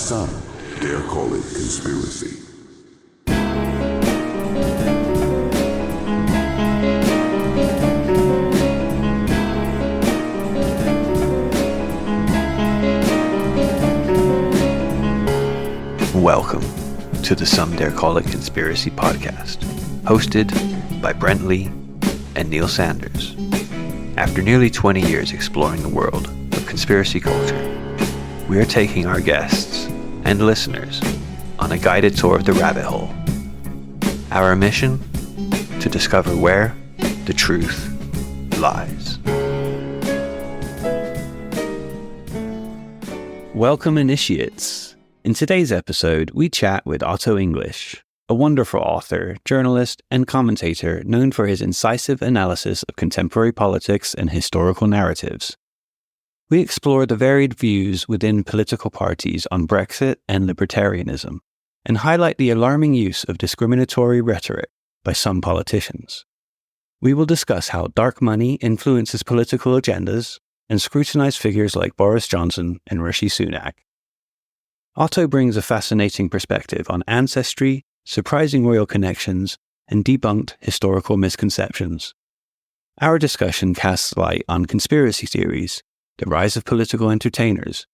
Some dare call it conspiracy. Welcome to the Some Dare Call It Conspiracy podcast, hosted by Brent and Neil Sanders. After nearly 20 years exploring the world of conspiracy culture, we are taking our guests and listeners on a guided tour of the rabbit hole. Our mission? To discover where the truth lies. Welcome, initiates. In today's episode, we chat with Otto English, a wonderful author, journalist, and commentator known for his incisive analysis of contemporary politics and historical narratives. We explore the varied views within political parties on Brexit and libertarianism, and highlight the alarming use of discriminatory rhetoric by some politicians. We will discuss how dark money influences political agendas and scrutinize figures like Boris Johnson and Rishi Sunak. Otto brings a fascinating perspective on ancestry, surprising royal connections, and debunked historical misconceptions. Our discussion casts light on conspiracy theories, the rise of political entertainers,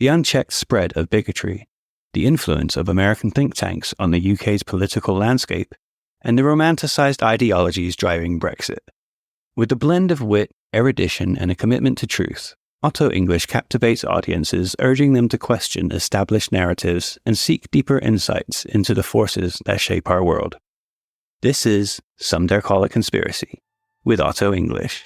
the unchecked spread of bigotry, the influence of American think tanks on the UK's political landscape, and the romanticized ideologies driving Brexit. With a blend of wit, erudition, and a commitment to truth, Otto English captivates audiences, urging them to question established narratives and seek deeper insights into the forces that shape our world. This is Some Dare Call It Conspiracy with Otto English.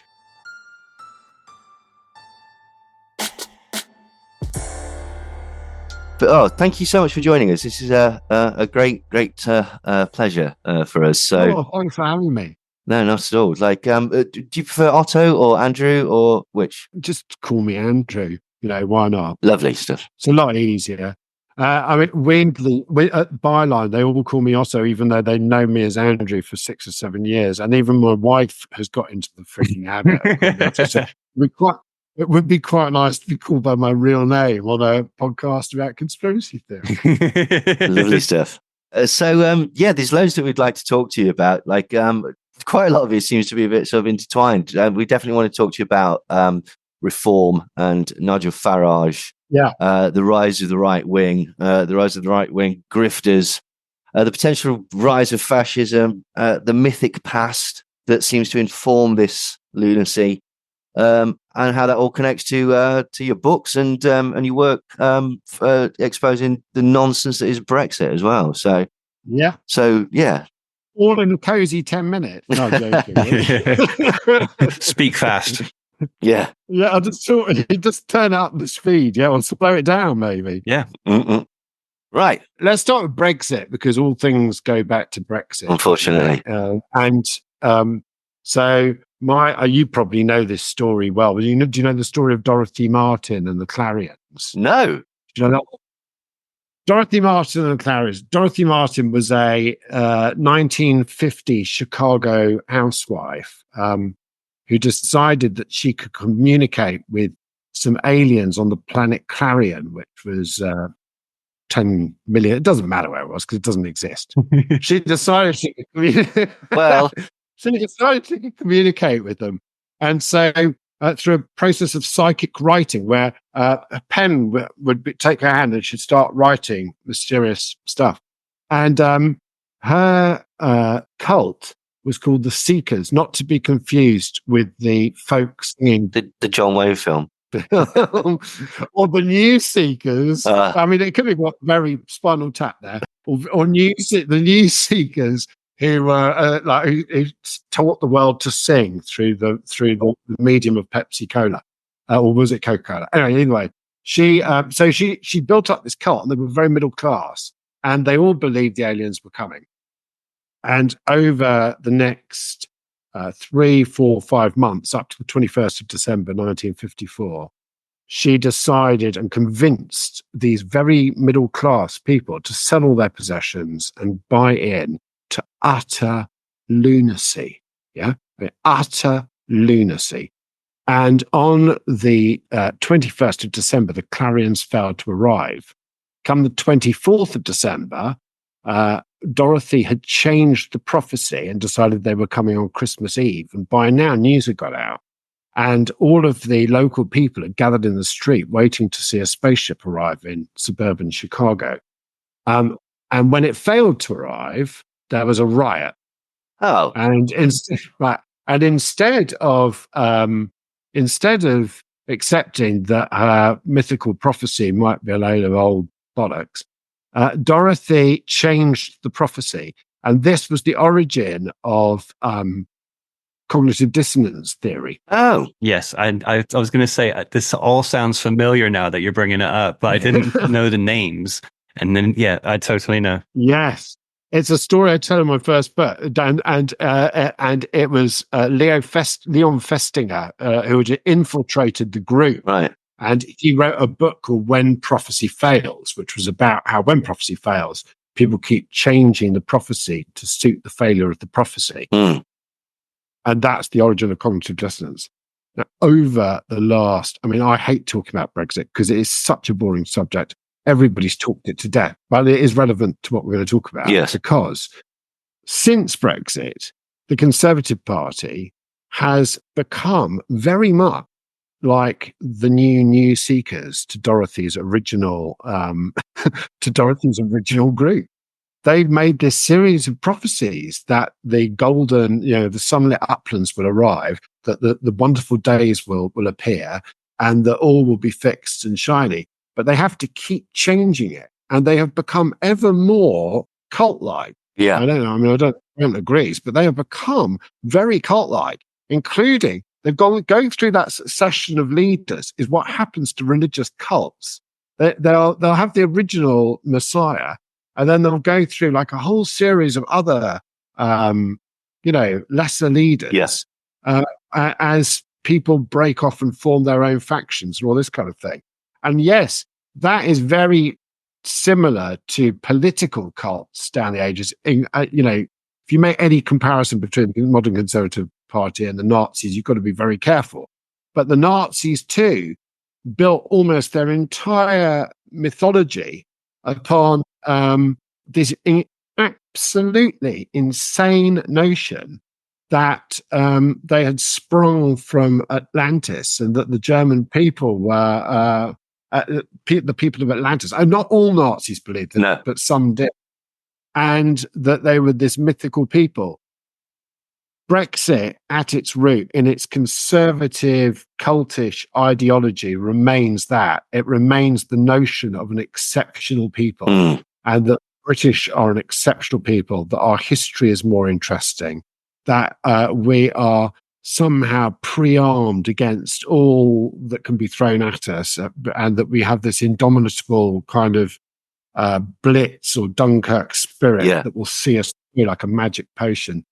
Thank you so much for joining us. This is a great pleasure for us. So, thanks for having me. No, not at all. Like, do you prefer Otto or Andrew or which? Just call me Andrew. Why not? Lovely stuff. It's a lot easier. Weirdly, at Byline, they all call me Otto, even though they know me as Andrew for 6 or 7 years. And even my wife has got into the freaking habit. It would be quite nice to be called by my real name on a podcast about conspiracy theory. Lovely stuff. There's loads that we'd like to talk to you about. Like, quite a lot of it seems to be a bit sort of intertwined. We definitely want to talk to you about reform and Nigel Farage. Yeah. The rise of the right wing, grifters, the potential rise of fascism, the mythic past that seems to inform this lunacy, and how that all connects to your books and your work for exposing the nonsense that is Brexit as well. So yeah. All in a cozy 10 minutes. No, joking. Speak fast. Yeah. Yeah, I just thought it just turn up the speed. Yeah, or slow it down, maybe. Yeah. Mm-mm. Right. Let's start with Brexit because all things go back to Brexit. Unfortunately. You probably know this story well. Do you know the story of Dorothy Martin and the Clarions? No. Do you know that? Dorothy Martin and the Clarions. Dorothy Martin was a 1950 Chicago housewife who decided that she could communicate with some aliens on the planet Clarion, which was 10 million. It doesn't matter where it was because it doesn't exist. She decided she could communicate. She decided she could communicate with them. And so through a process of psychic writing where a pen would take her hand and she'd start writing mysterious stuff. And her cult was called the Seekers, not to be confused with the folks in the John Wayne film. Or the New Seekers. I mean, it could be very Spinal Tap there. Or the New Seekers who who taught the world to sing through the medium of Pepsi Cola, or was it Coca-Cola? Anyway, she built up this cult, and they were very middle class, and they all believed the aliens were coming. And over the next 3, 4, 5 months, up to the 21st of December 1954, she decided and convinced these very middle class people to sell all their possessions and buy in to utter lunacy. Yeah, utter lunacy. And on the 21st of December, the Clarions failed to arrive. come the 24th of December, Dorothy had changed the prophecy and decided they were coming on Christmas Eve. And by now, news had got out. And all of the local people had gathered in the street waiting to see a spaceship arrive in suburban Chicago. And when it failed to arrive, there was a riot. Oh. And instead of accepting that her mythical prophecy might be a load of old bollocks, Dorothy changed the prophecy. And this was the origin of cognitive dissonance theory. Oh. Yes, I was going to say, this all sounds familiar now that you're bringing it up, but I didn't know the names. And then, yeah, I totally know. Yes. It's a story I tell in my first book, and it was Leon Festinger who had infiltrated the group. Right. And he wrote a book called When Prophecy Fails, which was about how when prophecy fails, people keep changing the prophecy to suit the failure of the prophecy. Mm. And that's the origin of cognitive dissonance. Now, over the last, I hate talking about Brexit because it is such a boring subject. Everybody's talked it to death, but it is relevant to what we're going to talk about. Yes. Because since Brexit, the Conservative Party has become very much like the new seekers to Dorothy's original group. They've made this series of prophecies that the golden, the sunlit uplands will arrive, that the wonderful days will appear, and that all will be fixed and shiny. But they have to keep changing it, and they have become ever more cult-like. Yeah. I don't know. I don't agree, but they have become very cult-like, including they've going through that succession of leaders is what happens to religious cults. They'll have the original Messiah, and then they'll go through like a whole series of other, lesser leaders. Yes. As people break off and form their own factions and all this kind of thing. And yes, that is very similar to political cults down the ages. If you make any comparison between the modern Conservative Party and the Nazis, you've got to be very careful. But the Nazis too built almost their entire mythology upon this absolutely insane notion that they had sprung from Atlantis and that the German people were the people of Atlantis. And not all Nazis believed that, but some did. And that they were this mythical people. Brexit, at its root, in its conservative, cultish ideology, remains that. It remains the notion of an exceptional people, and that British are an exceptional people, that our history is more interesting, that we are somehow pre-armed against all that can be thrown at us, and that we have this indomitable kind of Blitz or Dunkirk spirit that will see us through like a magic potion.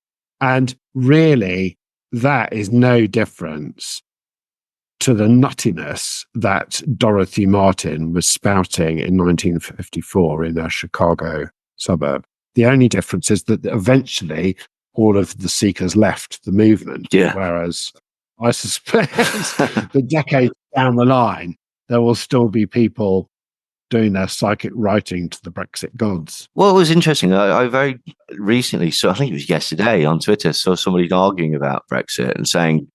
And really, that is no difference to the nuttiness that Dorothy Martin was spouting in 1954 in a Chicago suburb. The only difference is that eventually all of the seekers left the movement, whereas I suspect the decades down the line, there will still be people doing their psychic writing to the Brexit gods. Well, it was interesting. I very recently, I think it was yesterday on Twitter, saw somebody arguing about Brexit and saying,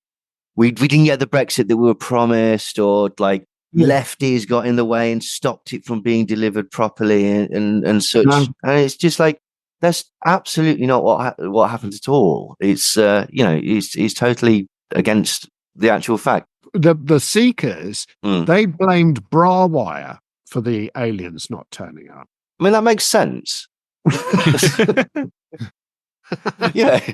we didn't get the Brexit that we were promised, or like lefties got in the way and stopped it from being delivered properly and such. No. And it's just like, that's absolutely not what happened at all. It's, it's totally against the actual fact. The seekers, they blamed bra wire for the aliens not turning up. I mean, that makes sense. Yeah.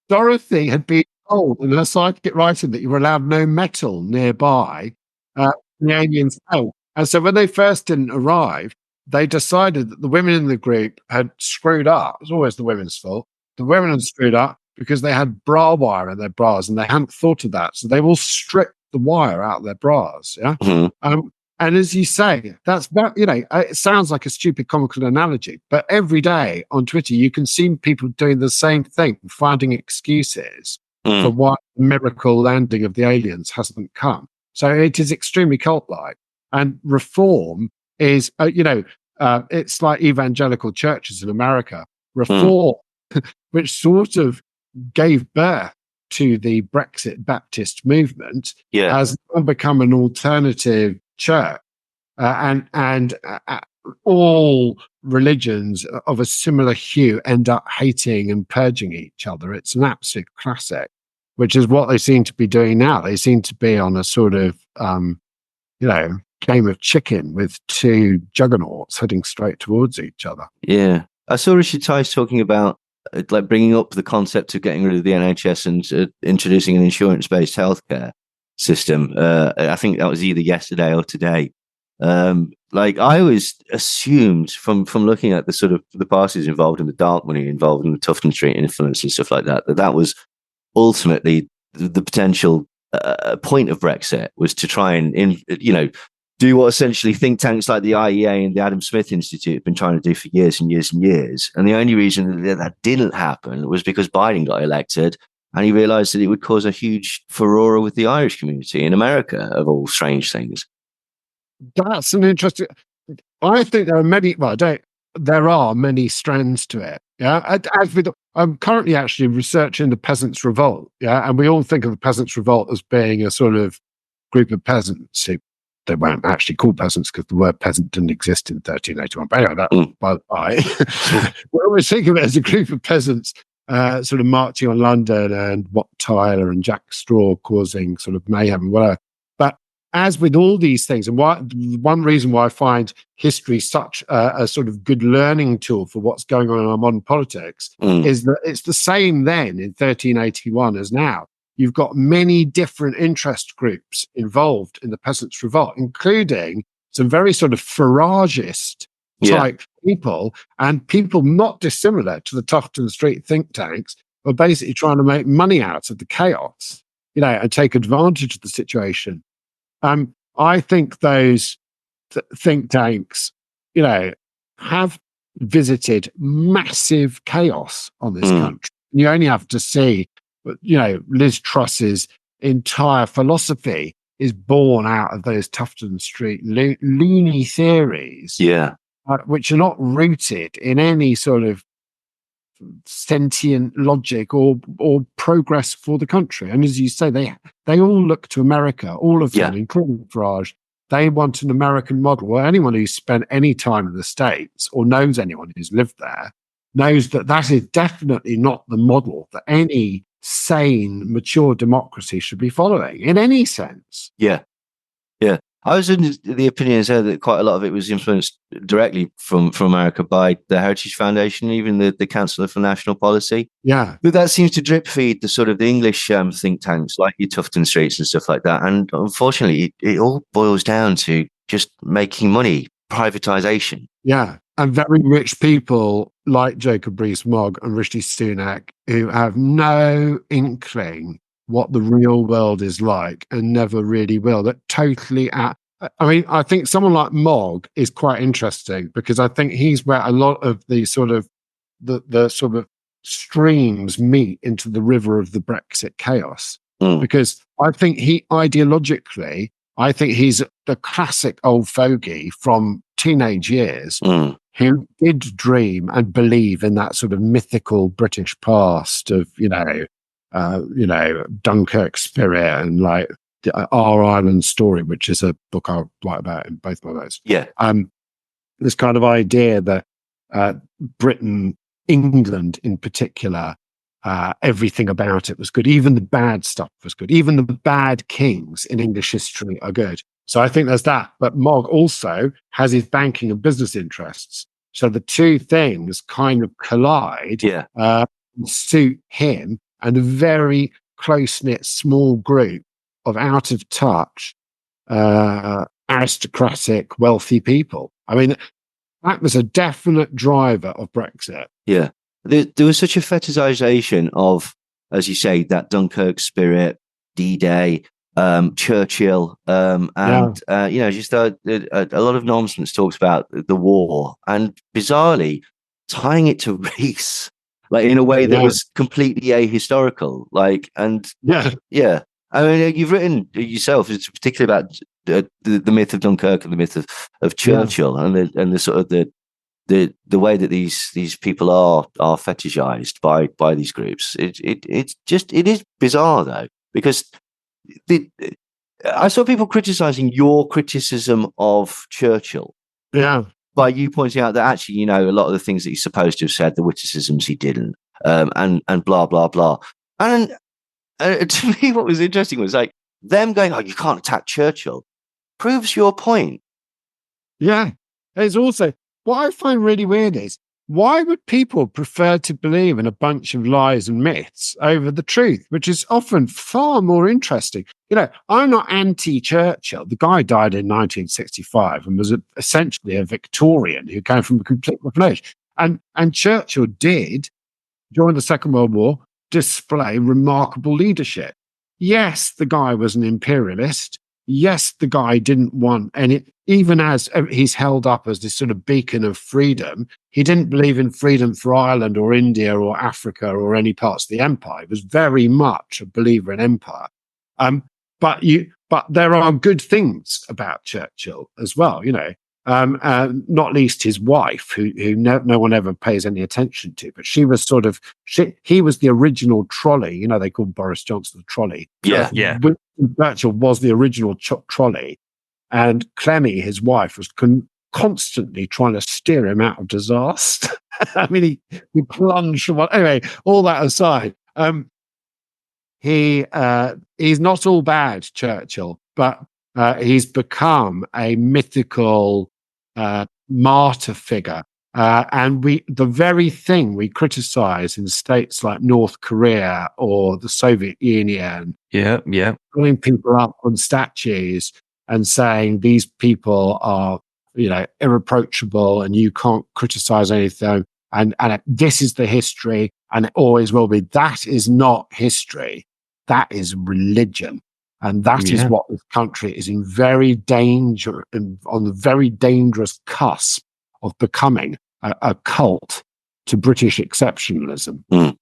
Dorothy had been told in her psychic writing that you were allowed no metal nearby. The aliens fell. And so when they first didn't arrive, they decided that the women in the group had screwed up. It was always the women's fault. The women had screwed up because they had bra wire in their bras and they hadn't thought of that. So they all stripped the wire out of their bras. Yeah. Mm-hmm. And as you say, that's about, it sounds like a stupid comical analogy, but every day on Twitter, you can see people doing the same thing, finding excuses for why the miracle landing of the aliens hasn't come. So it is extremely cult-like. And reform is, it's like evangelical churches in America reform, which sort of gave birth to the Brexit Baptist movement, has become an alternative church, and all religions of a similar hue end up hating and purging each other. It's an absolute classic, which is what they seem to be doing now. They seem to be on a sort of, game of chicken with two juggernauts heading straight towards each other. Yeah. I saw Richard Tice talking about like bringing up the concept of getting rid of the NHS and introducing an insurance-based healthcare system. I think that was either yesterday or today. Like I always assumed from looking at the sort of the parties involved in the dark money involved in the Tufton Street influence and stuff like that, that was ultimately the potential point of Brexit, was to try and do what essentially think tanks like the IEA and the Adam Smith Institute have been trying to do for years and years and years. And the only reason that didn't happen was because Biden got elected and he realized that it would cause a huge furore with the Irish community in America, of all strange things. That's an interesting. I think there are many. Well, there are many strands to it. Yeah, I'm currently actually researching the Peasants' Revolt. Yeah, and we all think of the Peasants' Revolt as being a sort of group of peasants who they weren't actually called peasants because the word peasant didn't exist in 1381. But anyway, that by the by, we always think of it as a group of peasants sort of marching on London and Wat Tyler and Jack Straw causing sort of mayhem and whatever. But as with all these things, and one reason why I find history such a sort of good learning tool for what's going on in our modern politics is that it's the same then in 1381 as now. You've got many different interest groups involved in the Peasants' Revolt, including some very sort of Farageist type people, and people not dissimilar to the Tufton Street think tanks are basically trying to make money out of the chaos, and take advantage of the situation. I think those think tanks, have visited massive chaos on this country. You only have to see, Liz Truss's entire philosophy is born out of those Tufton Street loony theories, which are not rooted in any sort of sentient logic or progress for the country. And as you say, they all look to America, all of them, including Farage. They want an American model. Well, anyone who's spent any time in the States or knows anyone who's lived there knows that is definitely not the model that any sane, mature democracy should be following in any sense. Yeah. I was in the opinion that quite a lot of it was influenced directly from America by the Heritage Foundation, even the Council for National Policy. Yeah. But that seems to drip feed the sort of the English think tanks like your Tufton Streets and stuff like that. And unfortunately, it all boils down to just making money, privatization. Yeah. And very rich people like Jacob Rees-Mogg and Rishi Sunak, who have no inkling what the real world is like and never really will. That totally I think someone like Mogg is quite interesting because I think he's where a lot of the sort of the sort of streams meet into the river of the Brexit chaos. Because I think ideologically, he's the classic old fogey from teenage years who did dream and believe in that sort of mythical British past of, Dunkirk spirit and like Our Island Story, which is a book I'll write about in both my books. Yeah. This kind of idea that Britain, England in particular, everything about it was good. Even the bad stuff was good. Even the bad kings in English history are good. So I think there's that. But Mogg also has his banking and business interests. So the two things kind of collide, suit him and a very close-knit small group of out-of-touch, aristocratic, wealthy people. I mean, that was a definite driver of Brexit. Yeah. There was such a fetishization of, as you say, that Dunkirk spirit, D-Day, Churchill, just a lot of nonsense talks about the war, and bizarrely tying it to race, like in a way that was completely ahistorical. I mean, you've written yourself, it's particularly about the myth of Dunkirk and the myth of Churchill, and the sort of the way that these people are fetishized by these groups. It is bizarre though, because I saw people criticizing your criticism of Churchill. Yeah. By you pointing out that actually, a lot of the things that he's supposed to have said, the witticisms he didn't, and blah blah blah. And to me, what was interesting was like them going, "Oh, you can't attack Churchill," proves your point. Yeah. It's also what I find really weird is why would people prefer to believe in a bunch of lies and myths over the truth, which is often far more interesting? I'm not anti-Churchill. The guy died in 1965 and was essentially a Victorian who came from a complete different age. And Churchill did, during the Second World War, display remarkable leadership. Yes, the guy was an imperialist. Yes, the guy didn't want any, even as he's held up as this sort of beacon of freedom, he didn't believe in freedom for Ireland or India or Africa or any parts of the empire. He was very much a believer in empire. But there are good things about Churchill as well, not least his wife, who no one ever pays any attention to. But she was he was the original trolley. They called Boris Johnson the trolley. Yeah. Winston Churchill was the original trolley, and Clemmy, his wife, was constantly trying to steer him out of disaster. I mean, he plunged from one. Anyway, all that aside, he's not all bad, Churchill, but he's become a mythical martyr figure. And the very thing we criticize in states like North Korea or the Soviet Union, pulling people up on statues and saying these people are, irreproachable and you can't criticize anything. And this is the history and it always will be. That is not history. That is religion. And that is what this country is in very danger, on the very dangerous cusp of becoming a cult to British exceptionalism. Mm.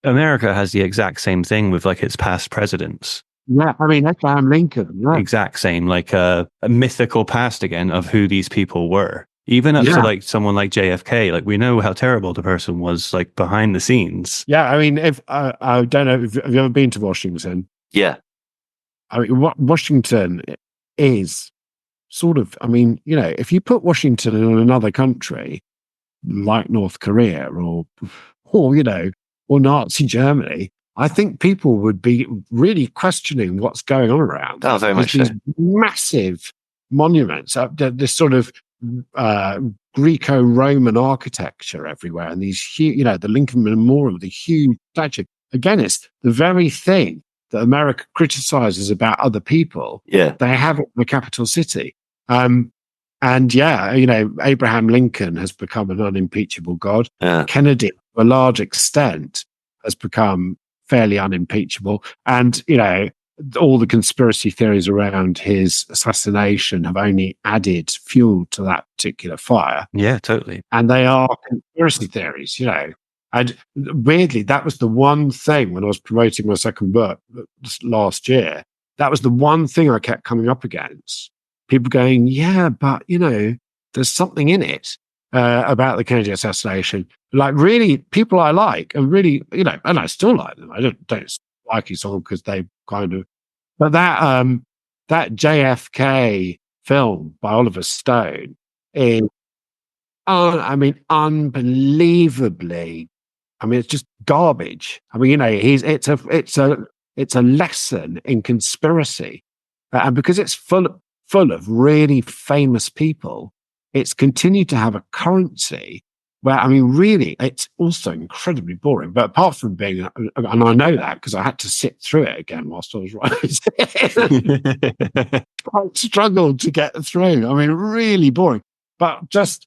America has the exact same thing with like its past presidents. Yeah, I mean, Abraham Lincoln. Yeah. Exact same, like a mythical past again of who these people were. Even up to like someone like JFK, like we know how terrible the person was, like behind the scenes. Yeah, I mean, if I don't know, have you ever been to Washington? Yeah, I mean, Washington is sort of. I mean, if you put Washington in another country like North Korea or Nazi Germany, I think people would be really questioning what's going on around. Oh, very much these so. Massive monuments, this sort of Greco-Roman architecture everywhere, and these huge, the Lincoln Memorial, the huge statue. Again, it's the very thing that America criticizes about other people. Yeah, they have it in the capital city. And Abraham Lincoln has become an unimpeachable god. Kennedy, to a large extent, has become fairly unimpeachable. And, all the conspiracy theories around his assassination have only added fuel to that particular fire. Yeah, totally. And they are conspiracy theories, And weirdly, that was the one thing when I was promoting my second book last year. That was the one thing I kept coming up against. People going, yeah, but, there's something in it about the Kennedy assassination. Like, really, people I like, and really, and I still like them. I don't like his song because they kind of, but that JFK film by Oliver Stone is, unbelievably. I mean, it's just garbage. I mean, it's a lesson in conspiracy, and because it's full of really famous people, it's continued to have a currency where, really, it's also incredibly boring. But apart from being, and I know that because I had to sit through it again whilst I was writing, I struggled to get through. Really boring. But just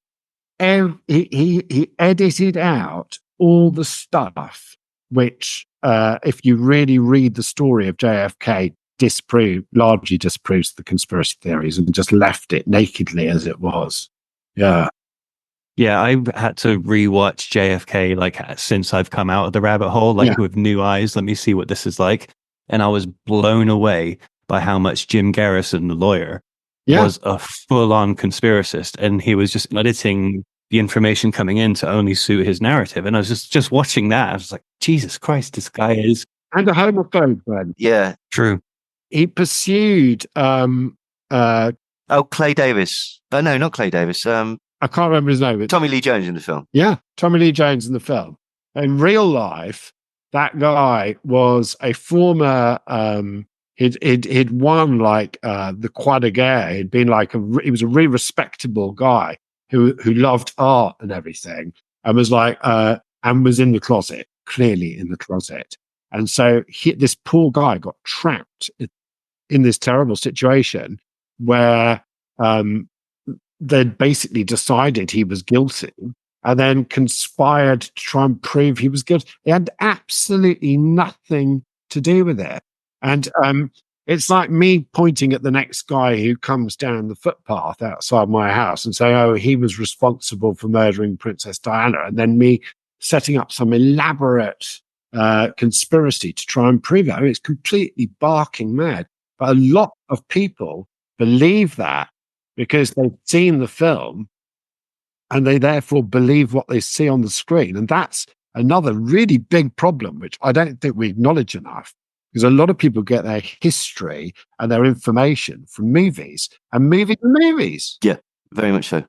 he edited out all the stuff which, if you really read the story of JFK, largely disproves the conspiracy theories and just left it nakedly as it was. Yeah. Yeah, I've had to rewatch JFK since I've come out of the rabbit hole, with new eyes. Let me see what this is like. and I was blown away by how much Jim Garrison, the lawyer, was a full-on conspiracist, and he was just editing the information coming in to only suit his narrative. And I was just watching that. I was like, Jesus Christ, this guy is... And a homophobe, Brent. Yeah. True. He pursued... Clay Davis. No, not Clay Davis. I can't remember his name. Tommy Lee Jones in the film. Yeah, Tommy Lee Jones in the film. In real life, that guy was a former... He'd won like the Croix de Guerre. He'd been like he was a really respectable guy who loved art and everything, and was like and was in the closet, clearly in the closet. And so this poor guy got trapped in this terrible situation where they'd basically decided he was guilty and then conspired to try and prove he was guilty. He had absolutely nothing to do with it. And it's like me pointing at the next guy who comes down the footpath outside my house and saying, oh, he was responsible for murdering Princess Diana. And then me setting up some elaborate conspiracy to try and prove it. I mean, it's completely barking mad. But a lot of people believe that because they've seen the film and they therefore believe what they see on the screen. And that's another really big problem, which I don't think we acknowledge enough. Because a lot of people get their history and their information from movies and movies. Yeah, very much so.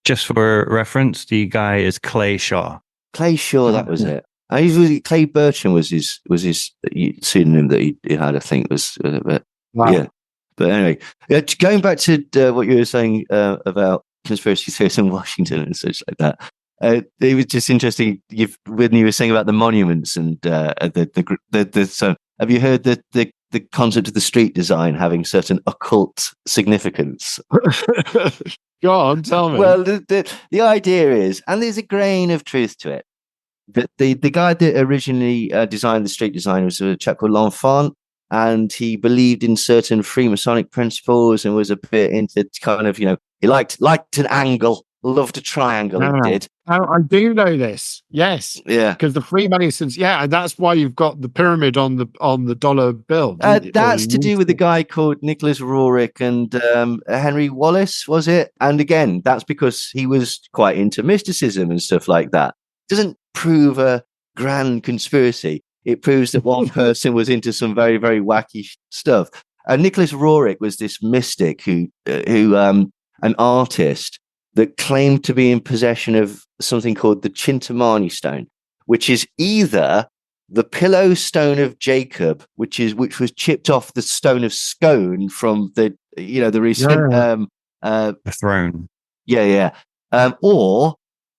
Just for reference, the guy is Clay Shaw. Clay Shaw, that was it. Clay Bertram was his pseudonym that he had, I think. Yeah. But anyway, going back to what you were saying about conspiracy theories in Washington and such like that. It was just interesting when you were saying about the monuments and so have you heard the concept of the street design having certain occult significance? Go on, tell me. Well, the idea is, and there's a grain of truth to it, that the guy that originally designed the street design was a chap called L'Enfant, and he believed in certain Freemasonic principles and was a bit into kind of, he liked an angle. Loved a triangle, he did. Oh, I do know this. Yes. Yeah. Because the Freemasons, and that's why you've got the pyramid on the dollar bill. That's to do with a guy called Nicholas Roerich and Henry Wallace, was it? And again, that's because he was quite into mysticism and stuff like that. Doesn't prove a grand conspiracy. It proves that one person was into some very, very wacky stuff. Nicholas Roerich was this mystic who an artist that claimed to be in possession of something called the Chintamani stone, which is either the pillow stone of Jacob, which was chipped off the stone of Scone from the recent the throne. Yeah. Or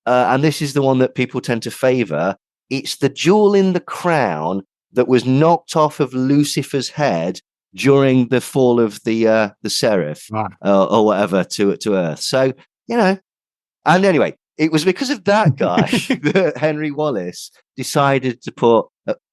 and this is the one that people tend to favor. It's the jewel in the crown that was knocked off of Lucifer's head during the fall of the seraph or whatever to Earth. So. And anyway, it was because of that guy that Henry Wallace decided to put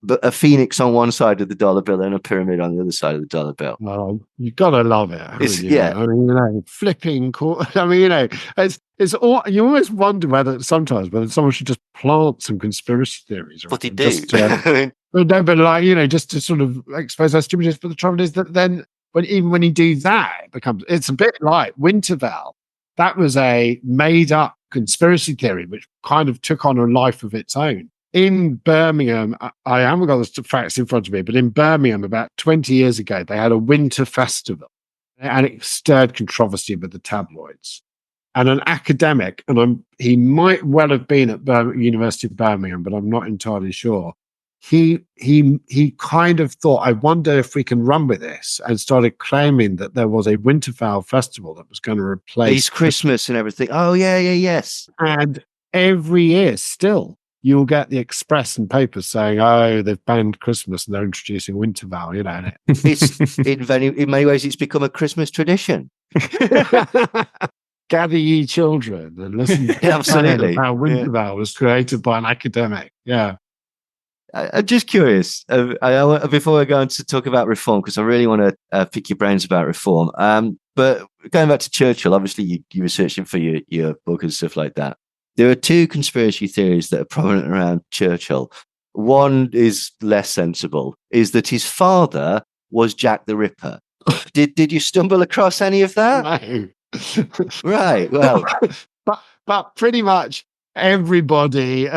a phoenix on one side of the dollar bill and a pyramid on the other side of the dollar bill. Oh, you gotta love it. Yeah. I mean, flipping. I mean, it's all. You always wonder whether someone should just plant some conspiracy theories. What he did. But just to sort of expose our stupidness. But the trouble is that then, when you do that, it's a bit like Winterval. That was a made-up conspiracy theory, which kind of took on a life of its own. In Birmingham, I haven't got the facts in front of me, but in Birmingham, about 20 years ago, they had a winter festival, and it stirred controversy with the tabloids. And an academic, and he might well have been at University of Birmingham, but I'm not entirely sure. He kind of thought, I wonder if we can run with this, and started claiming that there was a Winterfell festival that was going to replace Christmas and everything. Oh, yes. And every year still, you'll get the Express and papers saying, oh, they've banned Christmas and they're introducing Winterfell, And it's in many ways, it's become a Christmas tradition. Gather ye children and listen to absolutely how Winterfell was created by an academic. Yeah. I'm just curious, before I go on to talk about reform, because I really want to pick your brains about reform. But going back to Churchill, obviously you were searching for your book and stuff like that. There are two conspiracy theories that are prominent around Churchill. One is less sensible, is that his father was Jack the Ripper. Did you stumble across any of that? No. Right, well. but pretty much everybody who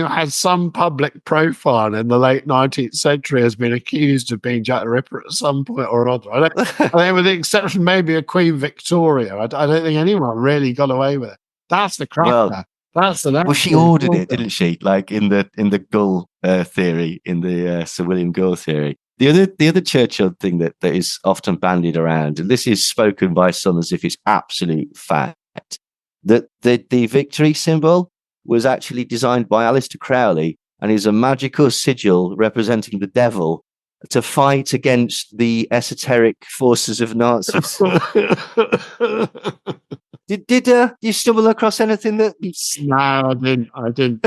has some public profile in the late 19th century has been accused of being Jack the Ripper at some point or another. I think with the exception maybe of Queen Victoria, I don't think anyone really got away with it. That's the cracker. Well, that's the well, she ordered it, didn't she? Like in the Gull theory, in the Sir William Gull theory. The other Churchill thing that is often bandied around, and this is spoken by some as if it's absolute fact, that the victory symbol was actually designed by Aleister Crowley and is a magical sigil representing the devil to fight against the esoteric forces of Nazis. Did you stumble across anything that? No, I didn't.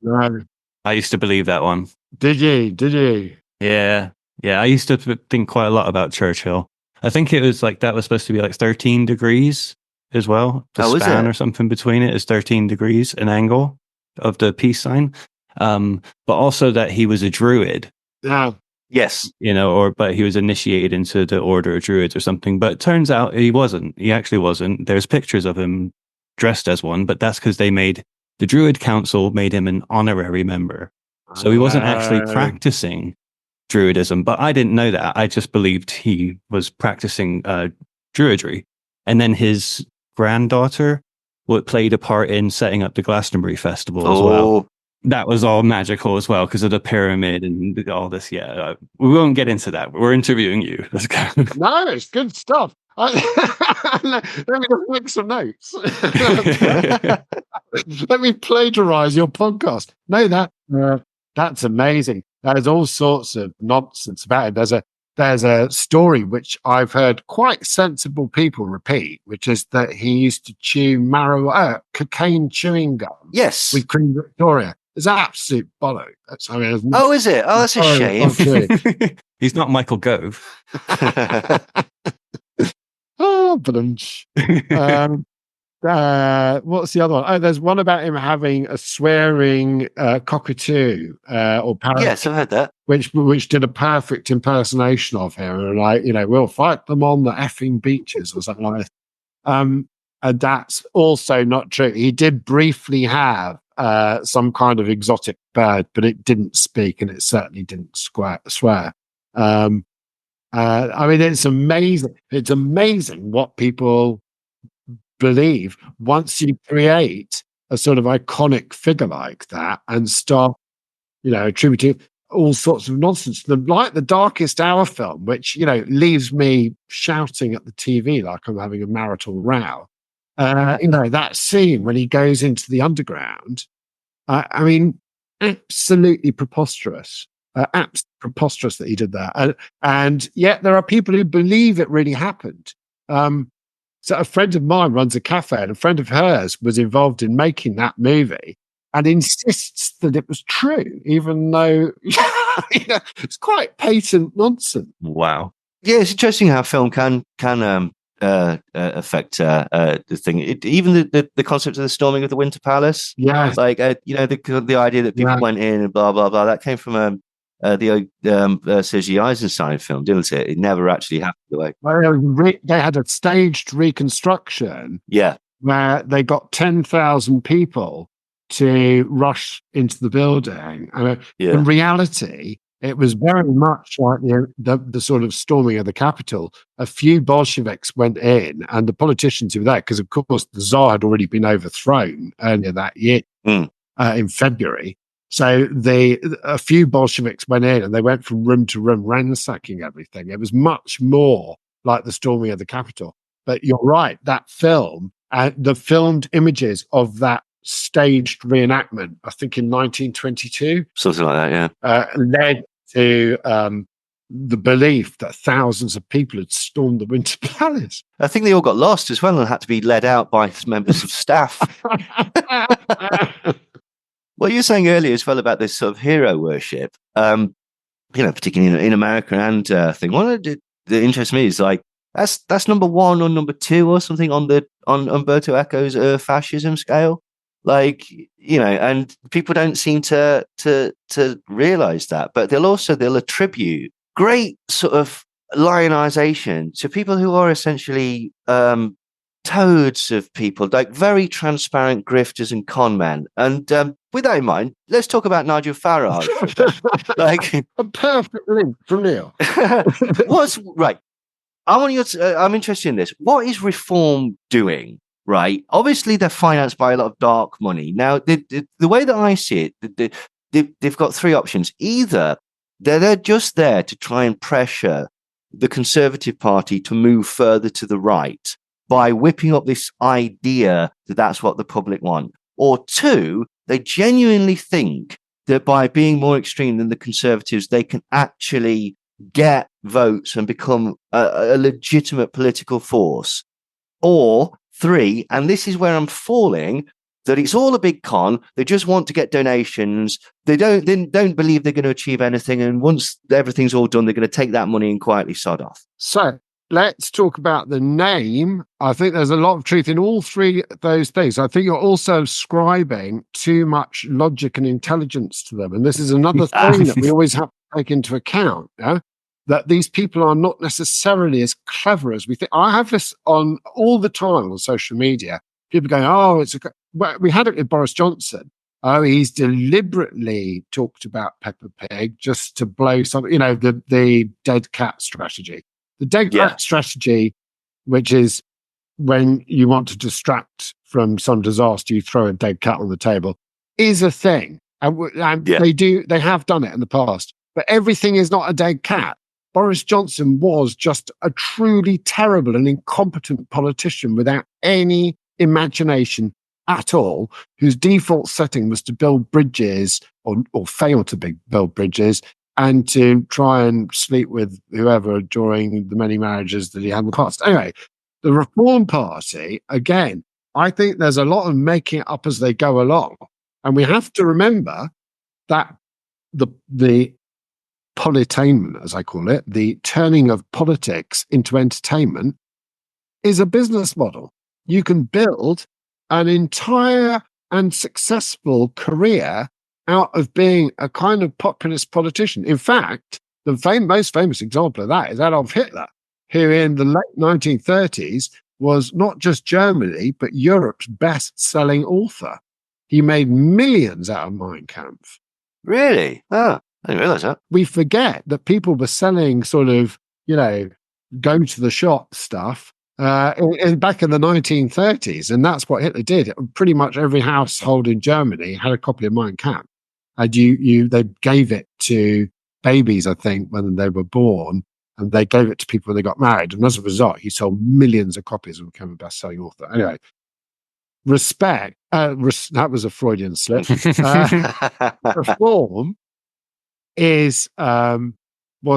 No. I used to believe that one. Did you? Yeah. I used to think quite a lot about Churchill. I think it was like that was supposed to be like 13 degrees as well. The span or something between it is 13 degrees, an angle of the peace sign. But also that he was a druid. Yeah. Yes. But he was initiated into the order of druids or something. But it turns out he wasn't. He actually wasn't. There's pictures of him dressed as one, but that's because the Druid Council made him an honorary member. So he wasn't actually practicing druidism. But I didn't know that. I just believed he was practicing druidry. And then his granddaughter played a part in setting up the Glastonbury Festival as well. That was all magical as well because of the pyramid and all this. Yeah, we won't get into that. We're interviewing you. Let's go. No, it's good stuff. Let me just make some notes. Let me plagiarize your podcast. No, that's amazing. There's all sorts of nonsense about it. There's a story which I've heard quite sensible people repeat, which is that he used to chew cocaine chewing gum. Yes, with Queen Victoria. It's absolute bollocks. Is it? Oh, that's a shame. He's not Michael Gove. What's the other one? Oh, there's one about him having a swearing cockatoo or parrot. Yes, I've heard that. Which did a perfect impersonation of him, and we'll fight them on the effing beaches or something like that. And that's also not true. He did briefly have some kind of exotic bird, but it didn't speak, and it certainly didn't swear. It's amazing. It's amazing what people believe once you create a sort of iconic figure like that and start, attributing all sorts of nonsense. Like the Darkest Hour film, which, leaves me shouting at the TV like I'm having a marital row. That scene when he goes into the underground, absolutely preposterous. Absolutely preposterous that he did that. And yet there are people who believe it really happened. So a friend of mine runs a cafe, and a friend of hers was involved in making that movie and insists that it was true, even though it's quite patent nonsense. Wow. Yeah, it's interesting how film can affect the thing. Even the concept of the storming of the Winter Palace. Yeah, like the idea that people went in and blah blah blah. That came from the Sergei Eisenstein film, didn't it? It never actually happened. They had a staged reconstruction. Yeah, where they got 10,000 people to rush into the building. In reality, it was very much like the sort of storming of the Capitol. A few Bolsheviks went in, and the politicians who were there, because of course the Tsar had already been overthrown earlier that year in February. So a few Bolsheviks went in, and they went from room to room ransacking everything. It was much more like the storming of the Capitol. But you're right, that film, the filmed images of that staged reenactment, I think in 1922, something like that, yeah, led to the belief that thousands of people had stormed the Winter Palace. I think they all got lost as well and had to be led out by members of staff. What you were saying earlier as well about this sort of hero worship, particularly in America and thing. One of that interests me is like that's number one or number two or something on Umberto Eco's fascism scale. Like, and people don't seem to realize that, but they'll attribute great sort of lionization to people who are essentially toads of people, like very transparent grifters and con men. And with that in mind, let's talk about Nigel Farage. Like a perfect link from Neil. What's right? I'm interested in this. What is Reform doing? Right. Obviously, they're financed by a lot of dark money. Now, the way that I see it, they've got three options. Either they're just there to try and pressure the Conservative Party to move further to the right by whipping up this idea that that's what the public want. Or two, they genuinely think that by being more extreme than the Conservatives, they can actually get votes and become a legitimate political force. Or three, and this is where I'm falling, that it's all a big con. They just want to get donations. They don't believe they're going to achieve anything. And once everything's all done, they're going to take that money and quietly sod off. So let's talk about the name. I think there's a lot of truth in all three of those things. I think you're also ascribing too much logic and intelligence to them. And this is another thing that we always have to take into account. That these people are not necessarily as clever as we think. I have this on all the time on social media. People going, well, we had it with Boris Johnson. Oh, he's deliberately talked about Peppa Pig just to blow something, the dead cat strategy. The dead cat strategy, which is when you want to distract from some disaster, you throw a dead cat on the table, is a thing. And they have done it in the past. But everything is not a dead cat. Boris Johnson was just a truly terrible and incompetent politician without any imagination at all, whose default setting was to build bridges or fail to build bridges and to try and sleep with whoever during the many marriages that he had in the past. Anyway, the Reform Party, again, I think there's a lot of making it up as they go along. And we have to remember that the politainment, as I call it, the turning of politics into entertainment, is a business model. You can build an entire and successful career out of being a kind of populist politician. In fact, the most famous example of that is Adolf Hitler, who in the late 1930s was not just Germany, but Europe's best-selling author. He made millions out of Mein Kampf. Really? Oh. I didn't realize that. We forget that people were selling sort of, go to the shop stuff back in the 1930s. And that's what Hitler did. Pretty much every household in Germany had a copy of Mein Kampf. And they gave it to babies, I think, when they were born. And they gave it to people when they got married. And as a result, he sold millions of copies and became a best-selling author. Anyway, respect. That was a Freudian slip. Reform was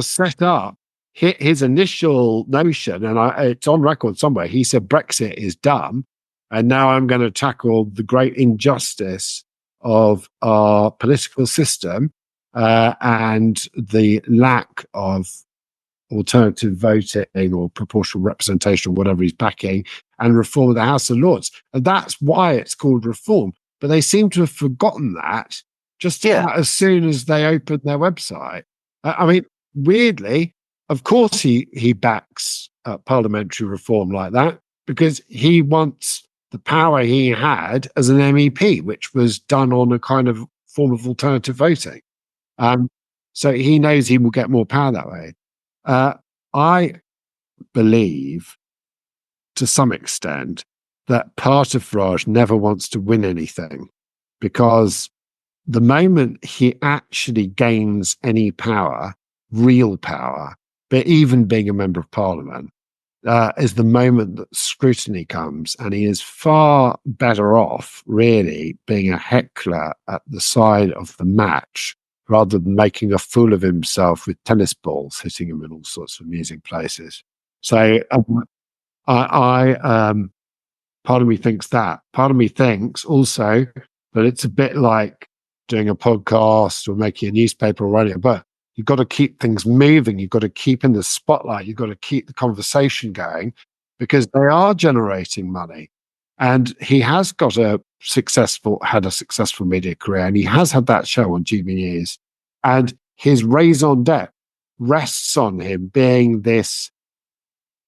set up. His initial notion, and it's on record somewhere, he said Brexit is done, and now I'm going to tackle the great injustice of our political system and the lack of alternative voting or proportional representation or whatever he's backing, and reform of the House of Lords. And that's why it's called Reform. But they seem to have forgotten that just as soon as they opened their website. I mean, weirdly, of course he backs parliamentary reform like that because he wants the power he had as an MEP, which was done on a kind of form of alternative voting. So he knows he will get more power that way. I believe, to some extent, that part of Farage never wants to win anything because the moment he actually gains any power, real power, but even being a member of parliament, is the moment that scrutiny comes, and he is far better off really being a heckler at the side of the match rather than making a fool of himself with tennis balls hitting him in all sorts of amusing places. So I part of me thinks that. Part of me thinks also that it's a bit like doing a podcast or making a newspaper or writing a book. You've got to keep things moving. You've got to keep in the spotlight. You've got to keep the conversation going because they are generating money. And he has got a had a successful media career, and he has had that show on GB News. And his raison d'etre rests on him being this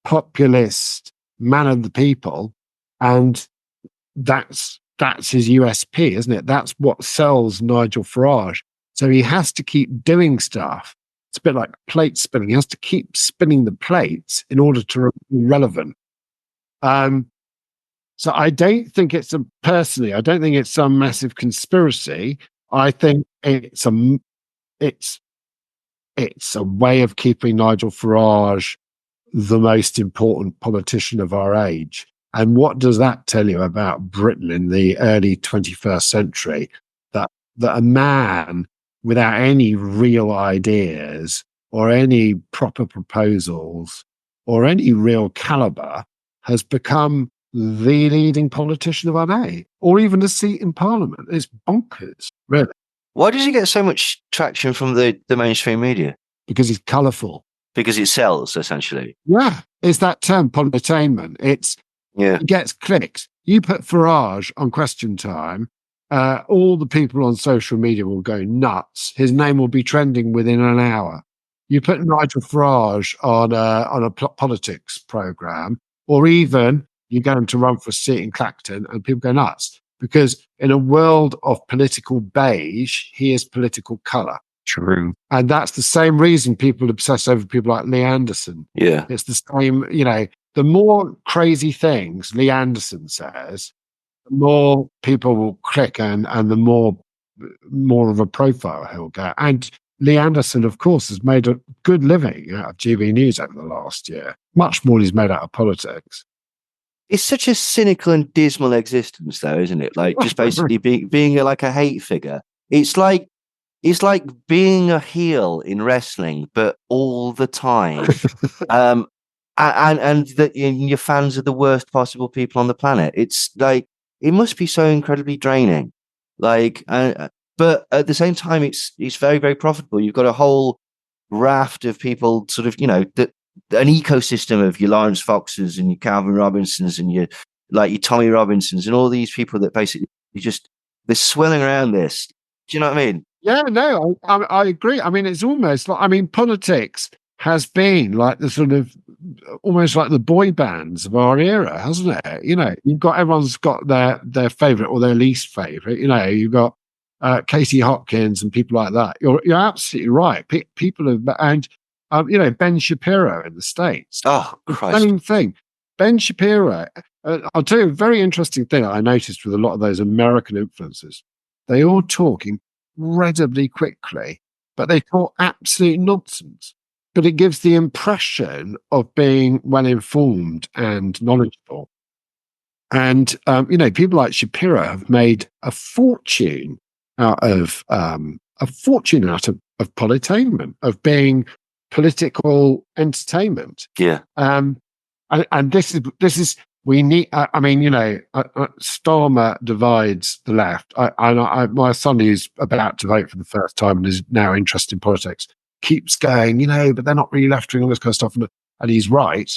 populist man of the people, and that's his USP, isn't it? That's what sells Nigel Farage. So he has to keep doing stuff. It's a bit like plate spinning. He has to keep spinning the plates in order to be relevant. So I don't think it's I don't think it's some massive conspiracy. I think it's a way of keeping Nigel Farage the most important politician of our age. And what does that tell you about Britain in the early 21st century? That a man without any real ideas or any proper proposals or any real caliber has become the leading politician of our day, or even a seat in Parliament. It's bonkers, really. Why does he get so much traction from the mainstream media? Because he's colourful. Because it sells, essentially. Yeah, it's that term, politainment. It gets clicks. You put Farage on Question Time, all the people on social media will go nuts. His name will be trending within an hour. You put Nigel Farage on a politics programme, or even you're going to run for a seat in Clacton, and people go nuts. Because in a world of political beige, he is political colour. True. And that's the same reason people obsess over people like Lee Anderson. Yeah. It's the same, the more crazy things Lee Anderson says, the more people will click and the more of a profile he'll get. And Lee Anderson, of course, has made a good living out of GB News over the last year. Much more than he's made out of politics. It's such a cynical and dismal existence, though, isn't it? Like, just basically being like a hate figure. It's like being a heel in wrestling, but all the time. And that your fans are the worst possible people on the planet. It's like, it must be so incredibly draining. Like, but at the same time, it's very, very profitable. You've got a whole raft of people, sort of, an ecosystem of your Lawrence Foxes and your Calvin Robinsons and your Tommy Robinsons and all these people that basically they're swirling around this. Do you know what I mean? Yeah, no, I agree. I mean, it's almost like, politics has been like the sort of almost like the boy bands of our era, hasn't it? Everyone's got their favourite or their least favourite. You've got Casey Hopkins and people like that. You're absolutely right. People have, and Ben Shapiro in the States. Oh, Christ. Same thing. Ben Shapiro. I'll tell you a very interesting thing I noticed with a lot of those American influencers. They all talk incredibly quickly, but they talk absolute nonsense. But it gives the impression of being well informed and knowledgeable. And people like Shapiro have made a fortune out of politainment, of being political entertainment. Yeah. And this is we need. Starmer divides the left. My son, who's about to vote for the first time and is now interested in politics, keeps going, but they're not really left wing, all this kind of stuff, and he's right.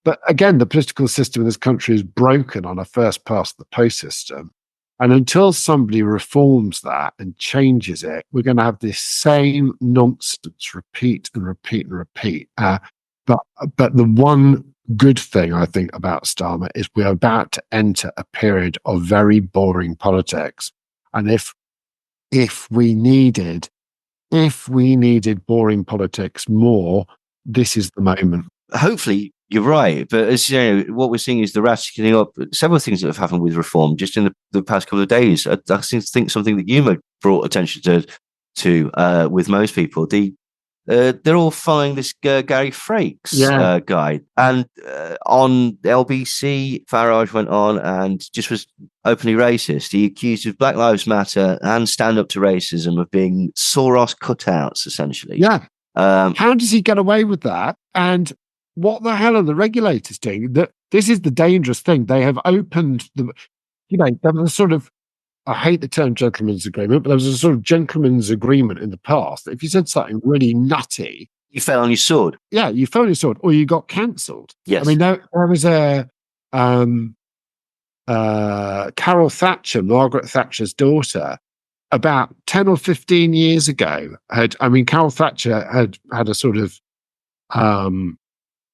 But again, the political system in this country is broken on a first past the post system. And until somebody reforms that and changes it, we're going to have this same nonsense repeat and repeat and repeat. But the one good thing I think about Starmer is we're about to enter a period of very boring politics. And if we needed boring politics more, this is the moment. Hopefully, you're right, but as what we're seeing is the ratcheting up. Several things that have happened with reform just in the past couple of days. I think something that you brought attention to with most people. They're all following this Gary Frakes guy, and on LBC, Farage went on and just was openly racist. He accused of Black Lives Matter and Stand Up to Racism of being Soros cutouts, essentially. Yeah. How does he get away with that? And what the hell are the regulators doing? This is the dangerous thing. They have opened there was a sort of, I hate the term gentleman's agreement, but there was a sort of gentleman's agreement in the past that if you said something really nutty, you fell on your sword. Yeah, you fell on your sword, or you got cancelled. Yes. I mean, there was a Carol Thatcher, Margaret Thatcher's daughter, about 10 or 15 years ago, Carol Thatcher had a sort of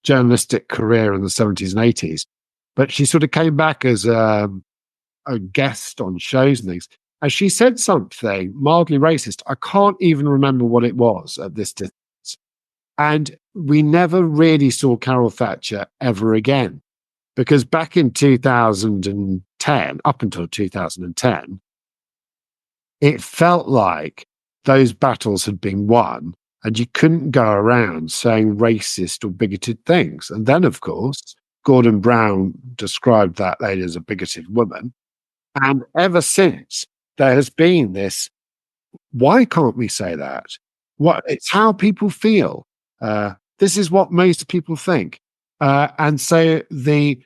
journalistic career in the 70s and 80s, but she sort of came back as a guest on shows and things. And she said something mildly racist. I can't even remember what it was at this distance. And we never really saw Carol Thatcher ever again, because back in 2010, up until 2010, it felt like those battles had been won and you couldn't go around saying racist or bigoted things. And then, of course, Gordon Brown described that lady as a bigoted woman. And ever since, there has been this, why can't we say that? It's how people feel. This is what most people think. And so the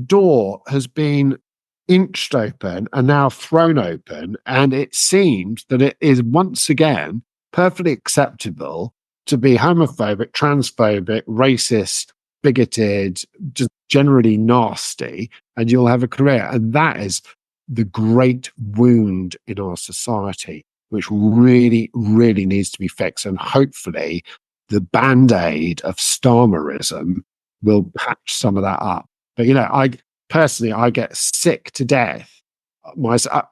door has been inched open and now thrown open, and it seems that it is once again perfectly acceptable to be homophobic, transphobic, racist, bigoted, just generally nasty, and you'll have a career. And that is the great wound in our society, which really, really needs to be fixed. And hopefully the Band-Aid of Starmerism will patch some of that up. But, I get sick to death.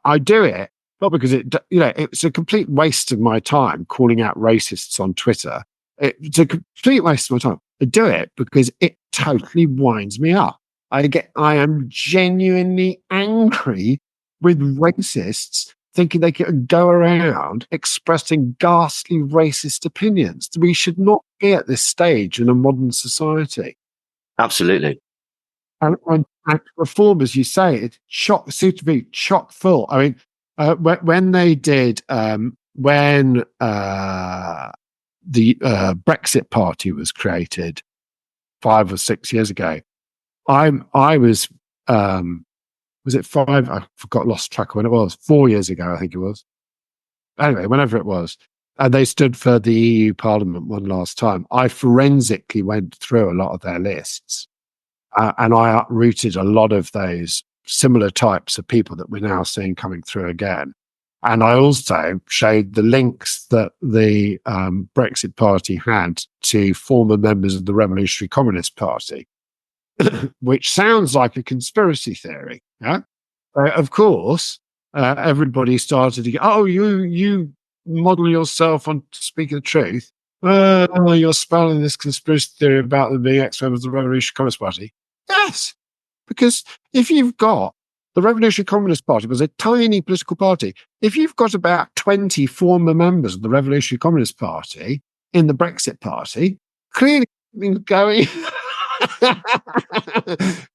I do it, not because it's a complete waste of my time calling out racists on Twitter. It's a complete waste of my time. I do it because it totally winds me up. I am genuinely angry with racists thinking they can go around expressing ghastly racist opinions. We should not be at this stage in a modern society. Absolutely. And reform, as you say, it seems to be chock full. When they did, when the Brexit Party was created 5 or 6 years ago, I was it 5? I lost track of when it was. 4 years ago, I think it was. Anyway, whenever it was. And they stood for the EU Parliament one last time. I forensically went through a lot of their lists. And I uprooted a lot of those similar types of people that we're now seeing coming through again. And I also showed the links that the Brexit Party had to former members of the Revolutionary Communist Party, which sounds like a conspiracy theory. Yeah? Of course, everybody started to go, oh, you model yourself on speaking the truth. You're spelling this conspiracy theory about them being ex-members of the Revolutionary Communist Party. Yes, because if you've got the Revolutionary Communist Party was a tiny political party. If you've got about 20 former members of the Revolutionary Communist Party in the Brexit Party, clearly something's going.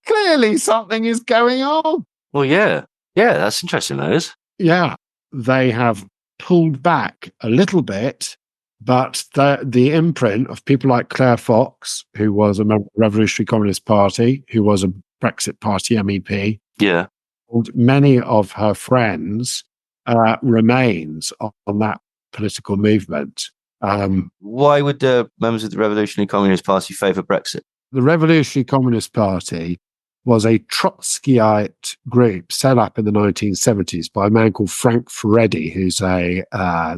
Clearly something is going on. Well, yeah, that's interesting. That is. Yeah, they have pulled back a little bit. But the imprint of people like Claire Fox, who was a member of the Revolutionary Communist Party, who was a Brexit Party MEP, and many of her friends remains on that political movement. Why would the members of the Revolutionary Communist Party favour Brexit? The Revolutionary Communist Party was a Trotskyite group set up in the 1970s by a man called Frank Furedi, who's a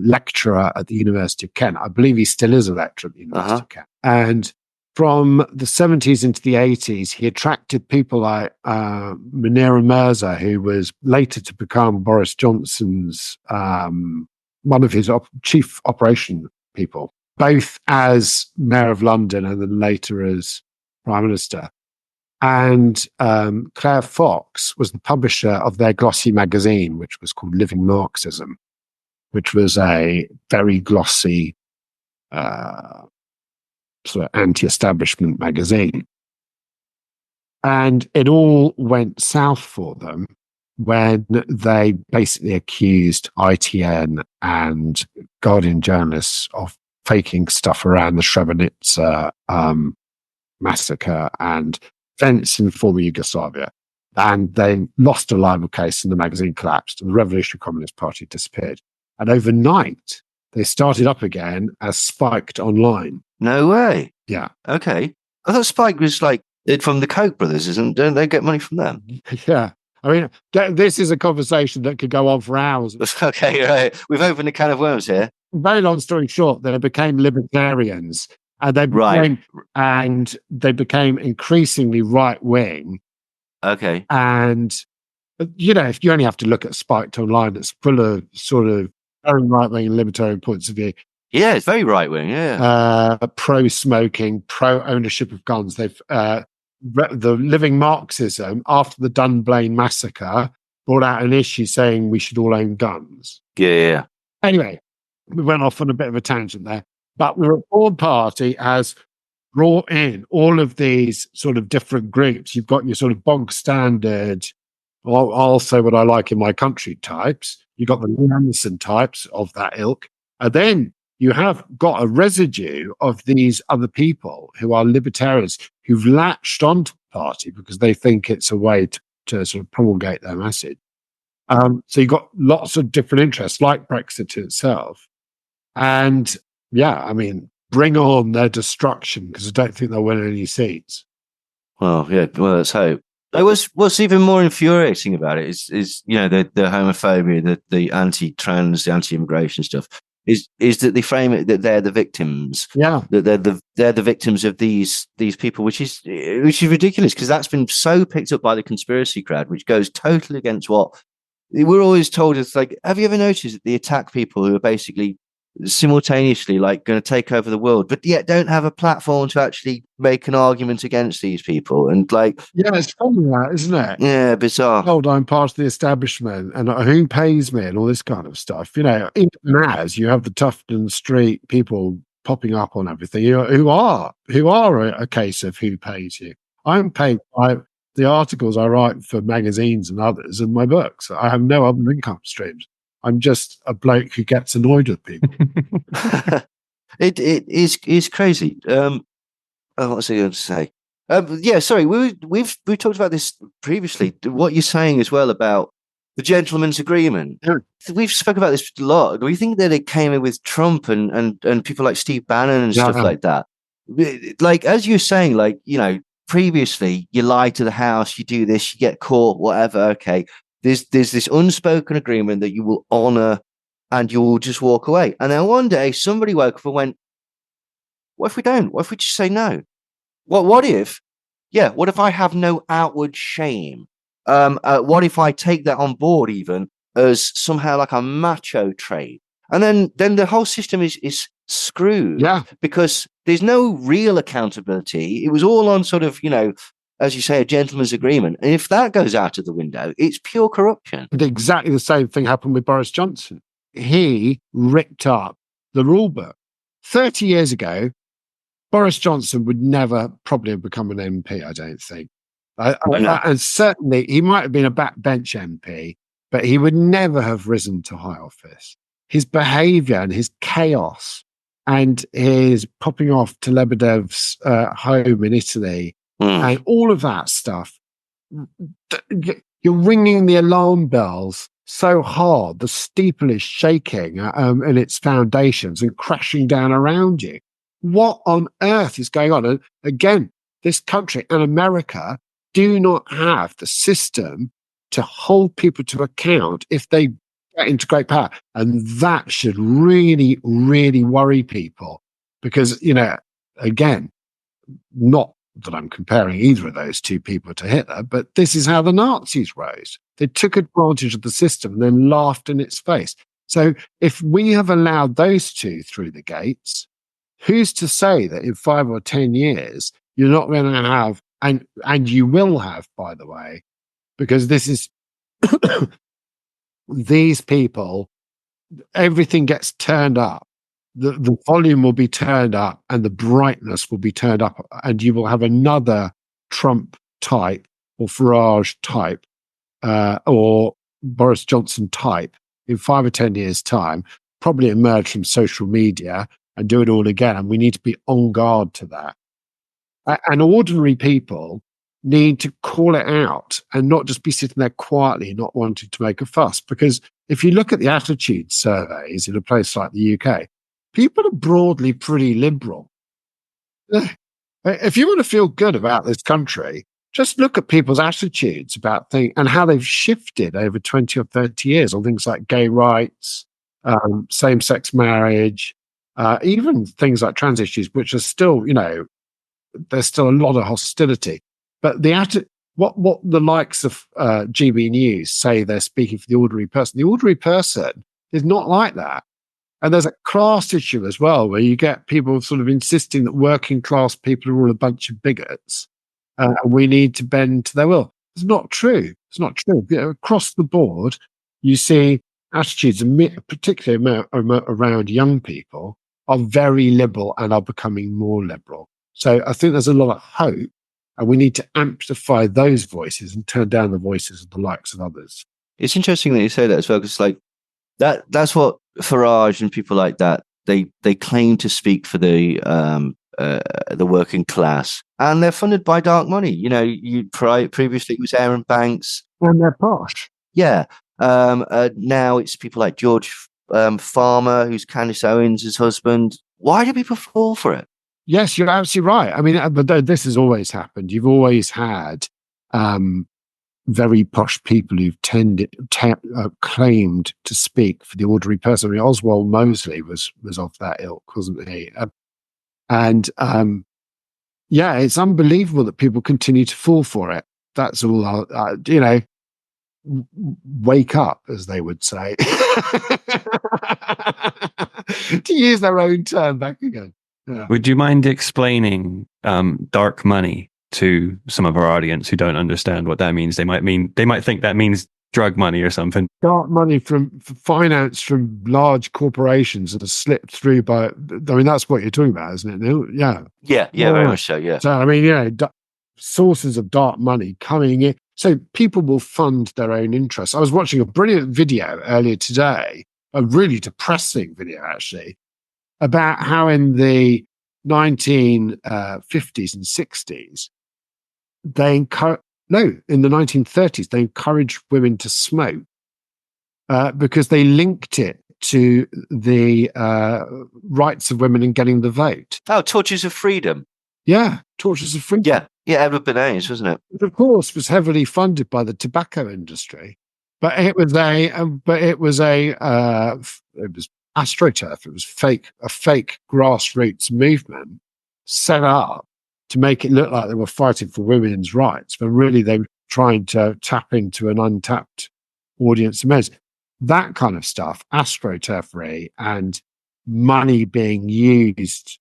lecturer at the University of Kent. I believe he still is a lecturer at the University of Kent. And from the 70s into the 80s, he attracted people like Munira Mirza, who was later to become Boris Johnson's, one of his chief operation people, both as Mayor of London and then later as Prime Minister. And Claire Fox was the publisher of their glossy magazine, which was called Living Marxism, which was a very glossy sort of anti-establishment magazine. And it all went south for them when they basically accused ITN and Guardian journalists of faking stuff around the Srebrenica massacre and events in former Yugoslavia. And they lost a libel case and the magazine collapsed and the Revolutionary Communist Party disappeared. And overnight, they started up again as Spiked Online. No way. Yeah. Okay. I thought Spike was like from the Koch brothers, don't they get money from them? Yeah. I mean, this is a conversation that could go on for hours. Okay, right. We've opened a can of worms here. Very long story short, they became libertarians, and they became increasingly right wing. Okay. And if you only have to look at Spiked Online, it's full of sort of very right wing and libertarian points of view. Yeah, it's very right wing. Yeah, pro smoking, pro ownership of guns. They've the living Marxism after the Dunblane massacre brought out an issue saying we should all own guns. Yeah. Anyway, we went off on a bit of a tangent there, but the Reform Party has brought in all of these sort of different groups. You've got your sort of bog standard, I'll say what I like in my country types. You've got the Lee Anderson types of that ilk. And then you have got a residue of these other people who are libertarians who've latched onto the party because they think it's a way to sort of promulgate their message. So you've got lots of different interests, like Brexit itself. And yeah, I mean, bring on their destruction, because I don't think they'll win any seats. Well, yeah, let's hope. What's even more infuriating about it is the homophobia, the anti-trans, the anti-immigration stuff. Is that they frame it that they're the victims? Yeah, that they're the victims of these people, which is ridiculous, because that's been so picked up by the conspiracy crowd, which goes totally against what we're always told. It's like, have you ever noticed that they attack people who are basically simultaneously like going to take over the world, but yet don't have a platform to actually make an argument against these people? And like, yeah, it's funny that, isn't it? Yeah, bizarre. I'm part of the establishment, and who pays me, and all this kind of stuff. Even as you have the Tufton Street people popping up on everything, who are a case of who pays you. I'm paid by the articles I write for magazines and others, and my books. I have no other income streams. I'm just a bloke who gets annoyed with people. It is crazy. What was I going to say? Yeah, sorry. We've talked about this previously. What you're saying as well about the gentleman's agreement. Yeah. We've spoken about this a lot. Do you think that it came in with Trump and people like Steve Bannon and stuff like that? Like, as you're saying, like, previously you lie to the House, you do this, you get caught, whatever. Okay. There's this unspoken agreement that you will honor and you will just walk away. And then one day somebody woke up and went, what if we don't? What if we just say no? What if I have no outward shame? What if I take that on board even as somehow like a macho trait? And then the whole system is screwed. Yeah. Because there's no real accountability. It was all on sort of, as you say, a gentleman's agreement. And if that goes out of the window, it's pure corruption. But exactly the same thing happened with Boris Johnson. He ripped up the rule book. 30 years ago, Boris Johnson would never probably have become an MP, I don't think. And certainly he might have been a backbench MP, but he would never have risen to high office. His behavior and his chaos and his popping off to Lebedev's home in Italy and all of that stuff, you're ringing the alarm bells so hard, the steeple is shaking in its foundations and crashing down around you. What on earth is going on? And again, this country and America do not have the system to hold people to account if they get into great power. And that should really, really worry people because, again, not that I'm comparing either of those two people to Hitler, but this is how the Nazis rose. They took advantage of the system and then laughed in its face. So if we have allowed those two through the gates, who's to say that in 5 or 10 years, you're not going to have, and you will have, by the way, because this is, these people, everything gets turned up. The volume will be turned up and the brightness will be turned up, and you will have another Trump type or Farage type or Boris Johnson type in 5 or 10 years' time, probably emerge from social media and do it all again. And we need to be on guard to that. And ordinary people need to call it out and not just be sitting there quietly, not wanting to make a fuss. Because if you look at the attitude surveys in a place like the UK, people are broadly pretty liberal. If you want to feel good about this country, just look at people's attitudes about things and how they've shifted over 20 or 30 years on things like gay rights, same-sex marriage, even things like trans issues, which are still, there's still a lot of hostility. But what the likes of GB News say they're speaking for the ordinary person is not like that. And there's a class issue as well, where you get people sort of insisting that working class people are all a bunch of bigots. And we need to bend to their will. It's not true. It's not true. Across the board, you see attitudes, particularly around young people, are very liberal and are becoming more liberal. So I think there's a lot of hope, and we need to amplify those voices and turn down the voices of the likes of others. It's interesting that you say that as well, because like that's what Farage and people like that, they claim to speak for the working class, and they're funded by dark money. Previously it was Aaron Banks, and they're posh. Yeah. Now it's people like George Farmer, who's Candace Owens' husband. Why do people fall for it? Yes, you're absolutely right. I mean, but this has always happened. You've always had very posh people who've claimed to speak for the ordinary person. I mean, Oswald Mosley was of that ilk, wasn't he? It's unbelievable that people continue to fall for it. That's all. Wake up, as they would say, to use their own term back again. Yeah. Would you mind explaining dark money to some of our audience who don't understand what that means? They might think that means drug money or something. Dark money from finance from large corporations that are slipped through by. I mean, that's what you're talking about, isn't it, Neil? Yeah. Yeah, very much so. Yeah. So I mean, sources of dark money coming in. So people will fund their own interests. I was watching a brilliant video earlier today, a really depressing video actually, about how in the 1950s and 60s, in the 1930s, they encouraged women to smoke because they linked it to the rights of women in getting the vote. Oh, Torches of Freedom. Yeah, Torches of Freedom. Yeah, Edward Bernays, wasn't it? It, of course, was heavily funded by the tobacco industry, but it was AstroTurf. It was a fake grassroots movement set up to make it look like they were fighting for women's rights, but really they were trying to tap into an untapped audience of men. That kind of stuff, AstroTurfery and money being used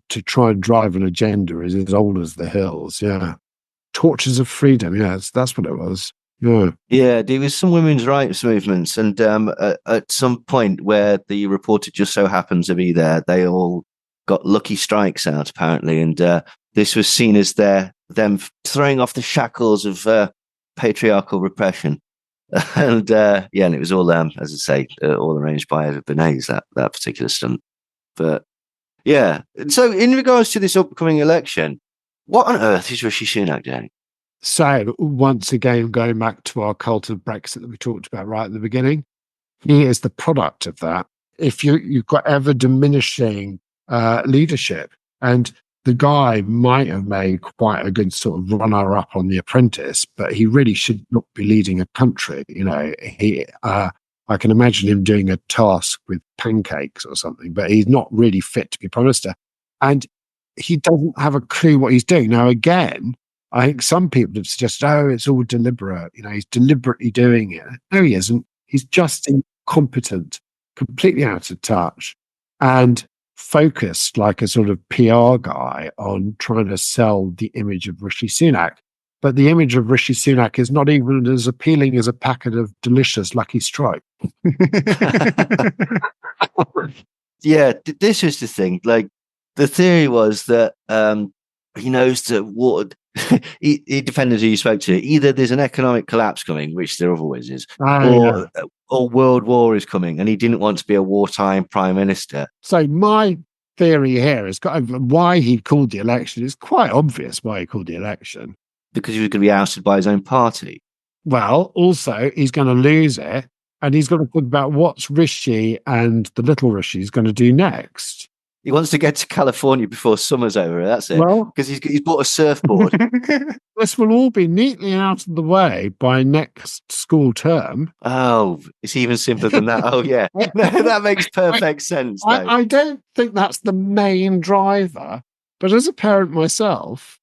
to try and drive an agenda is as old as the hills. Yeah. Torches of Freedom. Yeah, that's what it was. Yeah, there was some women's rights movements, and at some point where the reporter just so happens to be there, they all got lucky strikes out apparently, and this was seen as them throwing off the shackles of patriarchal repression, and and it was all as I say, all arranged by Edward Bernays, that particular stunt. But yeah, so in regards to this upcoming election, what on earth is Rishi Sunak doing? So, once again, going back to our cult of Brexit that we talked about right at the beginning, he is the product of that. If you've got ever diminishing leadership, and the guy might have made quite a good sort of runner-up on The Apprentice, but he really should not be leading a country. I can imagine him doing a task with pancakes or something, but he's not really fit to be Prime Minister. And he doesn't have a clue what he's doing. Now, again, I think some people have suggested, it's all deliberate. He's deliberately doing it. No, he isn't. He's just incompetent, completely out of touch, and focused like a sort of PR guy on trying to sell the image of Rishi Sunak. But the image of Rishi Sunak is not even as appealing as a packet of delicious Lucky Strike. Yeah, this is the thing. Like, the theory was that he knows that what he depended who you spoke to. Either there's an economic collapse coming, which there always is, or world war is coming, and he didn't want to be a wartime prime minister. So my theory here is why he called the election. It's quite obvious why he called the election. Because he was going to be ousted by his own party. Well, also, he's going to lose it, and he's going to think about what's Rishi and the little Rishi is going to do next. He wants to get to California before summer's over. That's it. Well, because he's bought a surfboard. this will all be neatly out of the way by next school term. Oh, it's even simpler than that. Oh, yeah. That makes perfect sense. I don't think that's the main driver, but as a parent myself,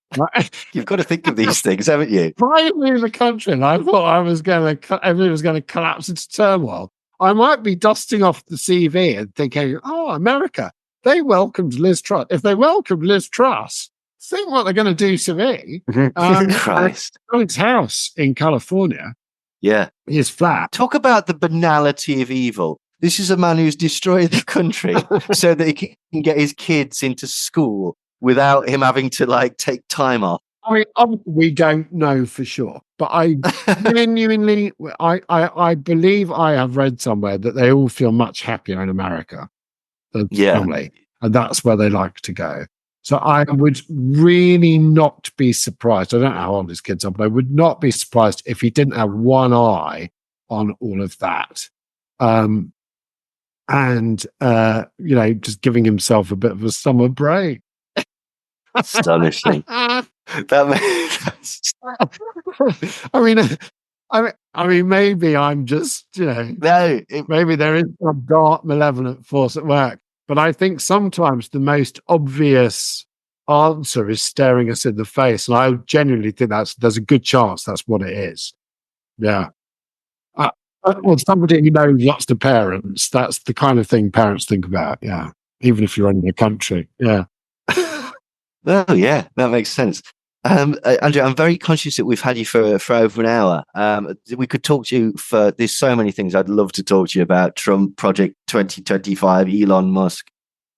you've got to think of these things, haven't you? Privately in the country, and I thought everything was going to collapse into turmoil. I might be dusting off the CV and thinking, "Oh, America, they welcomed Liz Truss. If they welcomed Liz Truss, think what they're going to do to me." Christ, Alex house in California, his flat. Talk about the banality of evil. This is a man who's destroyed the country so that he can get his kids into school without him having to take time off. I mean, we don't know for sure, but I genuinely, I believe I have read somewhere that they all feel much happier in America than family, and that's where they like to go. So I would really not be surprised. I don't know how old his kids are, but I would not be surprised if he didn't have one eye on all of that. Just giving himself a bit of a summer break. Astonishing. I mean, maybe I'm just, maybe there is some dark, malevolent force at work. But I think sometimes the most obvious answer is staring us in the face, and I genuinely think there's a good chance that's what it is. Yeah. Well, somebody who knows lots of parents, that's the kind of thing parents think about. Yeah. Even if you're in the country. Yeah. Oh, yeah, that makes sense. Andrew, I'm very conscious that we've had you for over an hour. We could talk to you there's so many things I'd love to talk to you about. Trump, Project 2025, Elon Musk,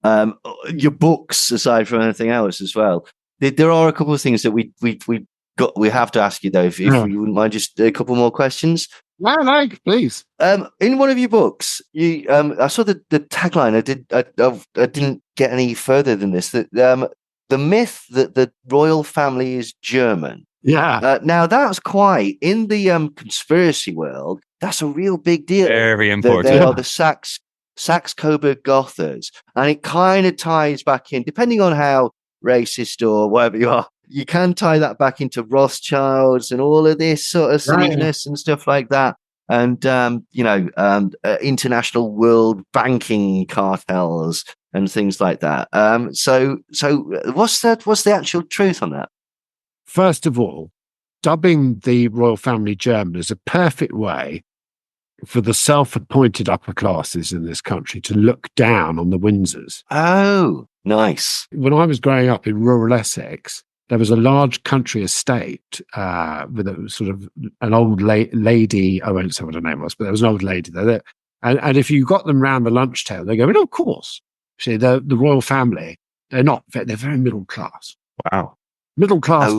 your books, aside from anything else as well. There are a couple of things that we have to ask you, though, if you wouldn't mind, just a couple more questions. No, please. In one of your books, I saw the tagline. I didn't get any further than this. The myth that the royal family is German. Yeah. Now that's quite in the conspiracy world. That's a real big deal. Very important. They are the Saxe-Coburg-Gothers, and it kind of ties back in, depending on how racist or whatever you are. You can tie that back into Rothschilds and all of this sort of silliness and stuff like that. And, international world banking cartels and things like that. So what's the actual truth on that? First of all, dubbing the royal family German is a perfect way for the self-appointed upper classes in this country to look down on the Windsors. Oh, nice. When I was growing up in rural Essex, there was a large country estate with a sort of an old lady. I won't say what her name was, but there was an old lady there. And if you got them round the lunch table, they go, "Oh, of course." See, the royal family, they're very middle class. Wow. Middle class.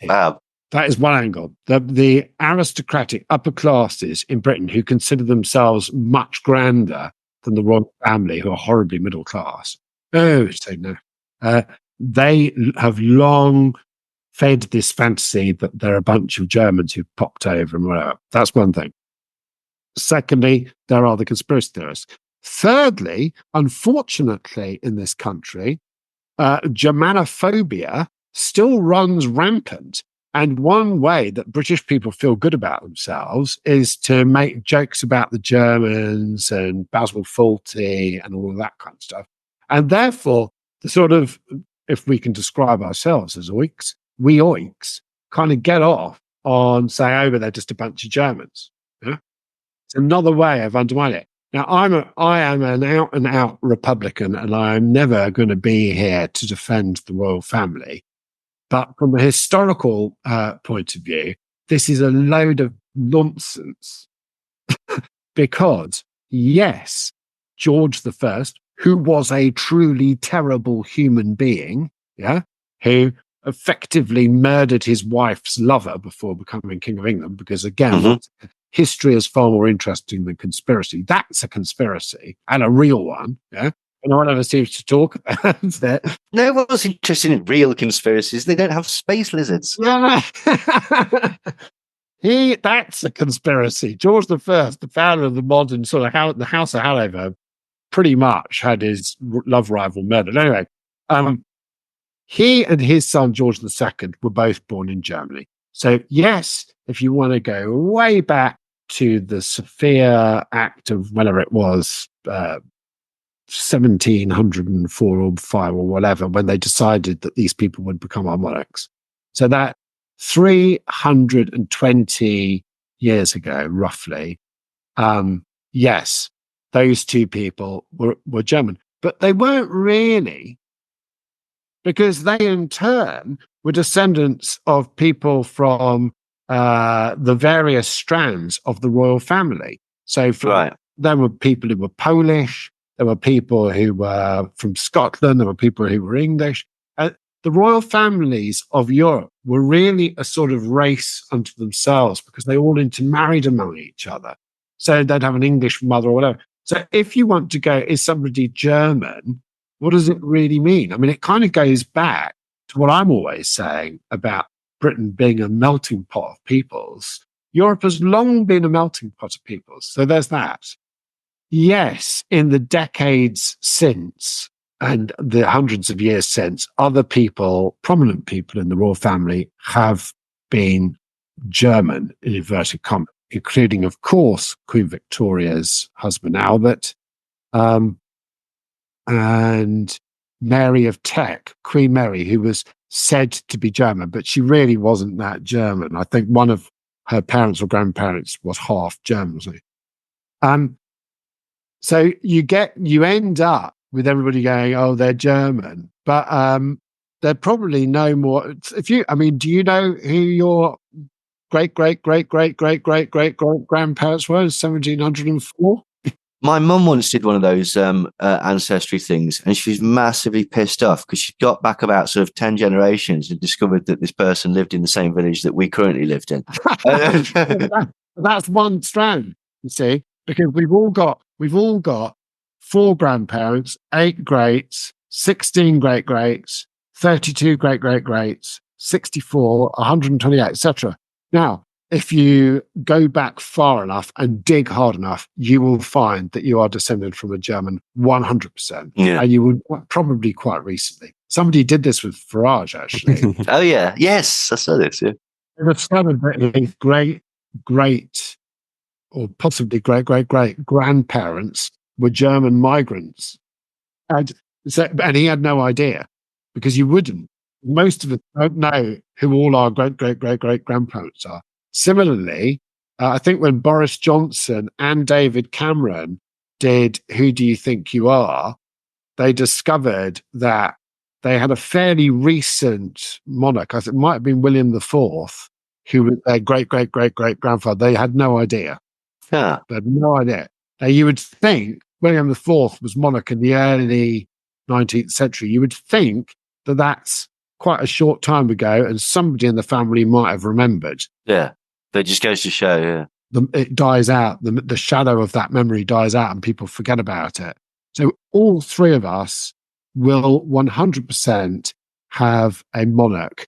Fab. That is one angle. The aristocratic upper classes in Britain who consider themselves much grander than the royal family, who are horribly middle class. Oh, so no. They have long fed this fantasy that there are a bunch of Germans who've popped over and whatever. That's one thing. Secondly, there are the conspiracy theorists. Thirdly, unfortunately, in this country, Germanophobia still runs rampant. And one way that British people feel good about themselves is to make jokes about the Germans and Basil Fawlty and all of that kind of stuff. And therefore, the sort of, if we can describe ourselves as oiks, we oiks kind of get off on saying, "Oh, but they're just a bunch of Germans." Yeah? It's another way of undermining it. Now, I am an out and out Republican, and I'm never going to be here to defend the royal family. But from a historical point of view, this is a load of nonsense. Because, yes, George I, who was a truly terrible human being, who effectively murdered his wife's lover before becoming King of England, because, again, history is far more interesting than conspiracy. That's a conspiracy, and a real one, And no one ever seems to talk about it. No one's interested in real conspiracies. They don't have space lizards. That's a conspiracy. George I, the founder of the modern sort of the House of Hanover, pretty much had his love rival murdered. Anyway, he and his son, George II, were both born in Germany. So, yes, if you want to go way back to the Sophia Act of whenever it was, 1704 or 5 or whatever, when they decided that these people would become our monarchs. So that 320 years ago, roughly, yes, those two people were German, but they weren't really, because they in turn were descendants of people from the various strands of the royal family. So there were people who were Polish, there were people who were from Scotland, there were people who were English. The royal families of Europe were really a sort of race unto themselves because they all intermarried among each other. So they'd have an English mother or whatever. So if you want to go, is somebody German? What does it really mean? I mean, it kind of goes back to what I'm always saying about Britain being a melting pot of peoples. Europe has long been a melting pot of peoples. So there's that. Yes, in the decades since and the hundreds of years since, other people, prominent people in the royal family, have been German, in inverted commas, including, of course, Queen Victoria's husband, Albert, and Mary of Teck, Queen Mary, who was said to be German, but she really wasn't that German. I think one of her parents or grandparents was half German. So you end up with everybody going, oh, they're German, but they're probably no more. Do you know who your great grandparents were in 1704? My mum once did one of those ancestry things, and she was massively pissed off because she got back about sort of 10 generations and discovered that this person lived in the same village that we currently lived in. That's one strand, you see, because we've all got 4 grandparents, 8 greats, 16 great-greats, 32 great-great-greats, 64, 128, etc. Now, if you go back far enough and dig hard enough, you will find that you are descended from a German 100%. Yeah. And you would probably quite recently. Somebody did this with Farage, actually. Oh, yeah. Yes, I saw this, yeah. It discovered that his great, or possibly great grandparents were German migrants. And he had no idea, because you wouldn't. Most of us don't know who all our great grandparents are. Similarly, I think when Boris Johnson and David Cameron did Who Do You Think You Are, they discovered that they had a fairly recent monarch. I think it might have been William IV, who was their great grandfather. They had no idea. Yeah. They had no idea. Now, you would think William IV was monarch in the early 19th century. You would think that that's quite a short time ago, and somebody in the family might have remembered. Yeah. That just goes to show, yeah. It dies out. The shadow of that memory dies out and people forget about it. So all 3 of us will 100% have a monarch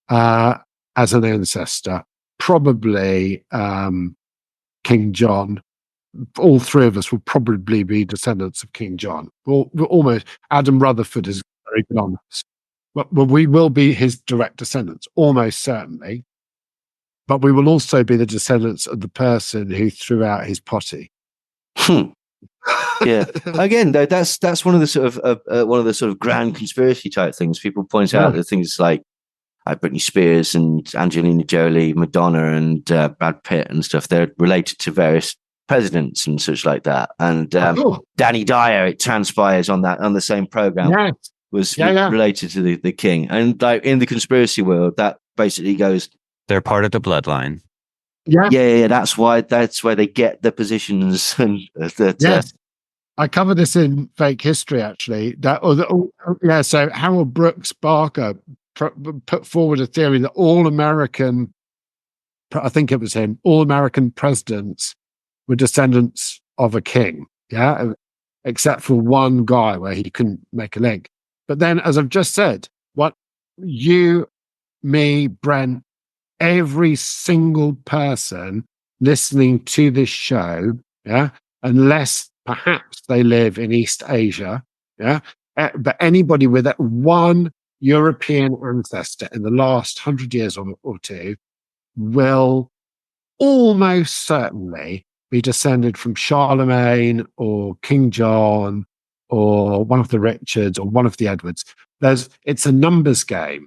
as an ancestor, probably King John. All 3 of us will probably be descendants of King John. Almost. Adam Rutherford is very good on this. But we will be his direct descendants, almost certainly. But we will also be the descendants of the person who threw out his potty. Yeah. Again, though, that's one of the sort of grand conspiracy type things. People point out that things like Britney Spears and Angelina Jolie, Madonna, and Brad Pitt and stuff. They're related to various presidents and such like that. And Danny Dyer, it transpires on the same program, was related to the king. And like in the conspiracy world, that basically goes. They're part of the bloodline. Yeah. That's why they get the positions. And yes. I cover this in Fake History, actually. So Harold Brooks Barker put forward a theory that all American presidents were descendants of a king, except for one guy where he couldn't make a link. But then, as I've just said, what you, me, Brent, every single person listening to this show, unless perhaps they live in East Asia. Yeah. But anybody with that one European ancestor in the last 100 years or two will almost certainly be descended from Charlemagne or King John or one of the Richards or one of the Edwards. It's a numbers game.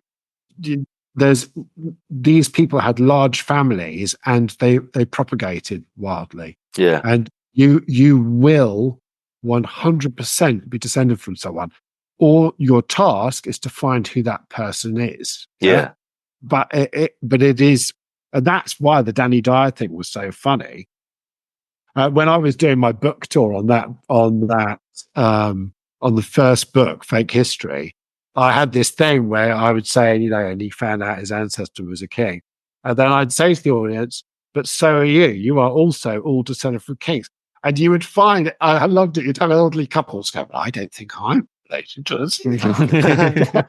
These people had large families and they propagated wildly. Yeah. And you will 100% be descended from someone. Or your task is to find who that person is. Yeah. But it is, and that's why the Danny Dyer thing was so funny. When I was doing my book tour on the first book, Fake History, I had this thing where I would say, and he found out his ancestor was a king. And then I'd say to the audience, but so are you. You are also all descended from kings. And you would find, I loved it, you'd have elderly couples go, I don't think I'm related to us. In the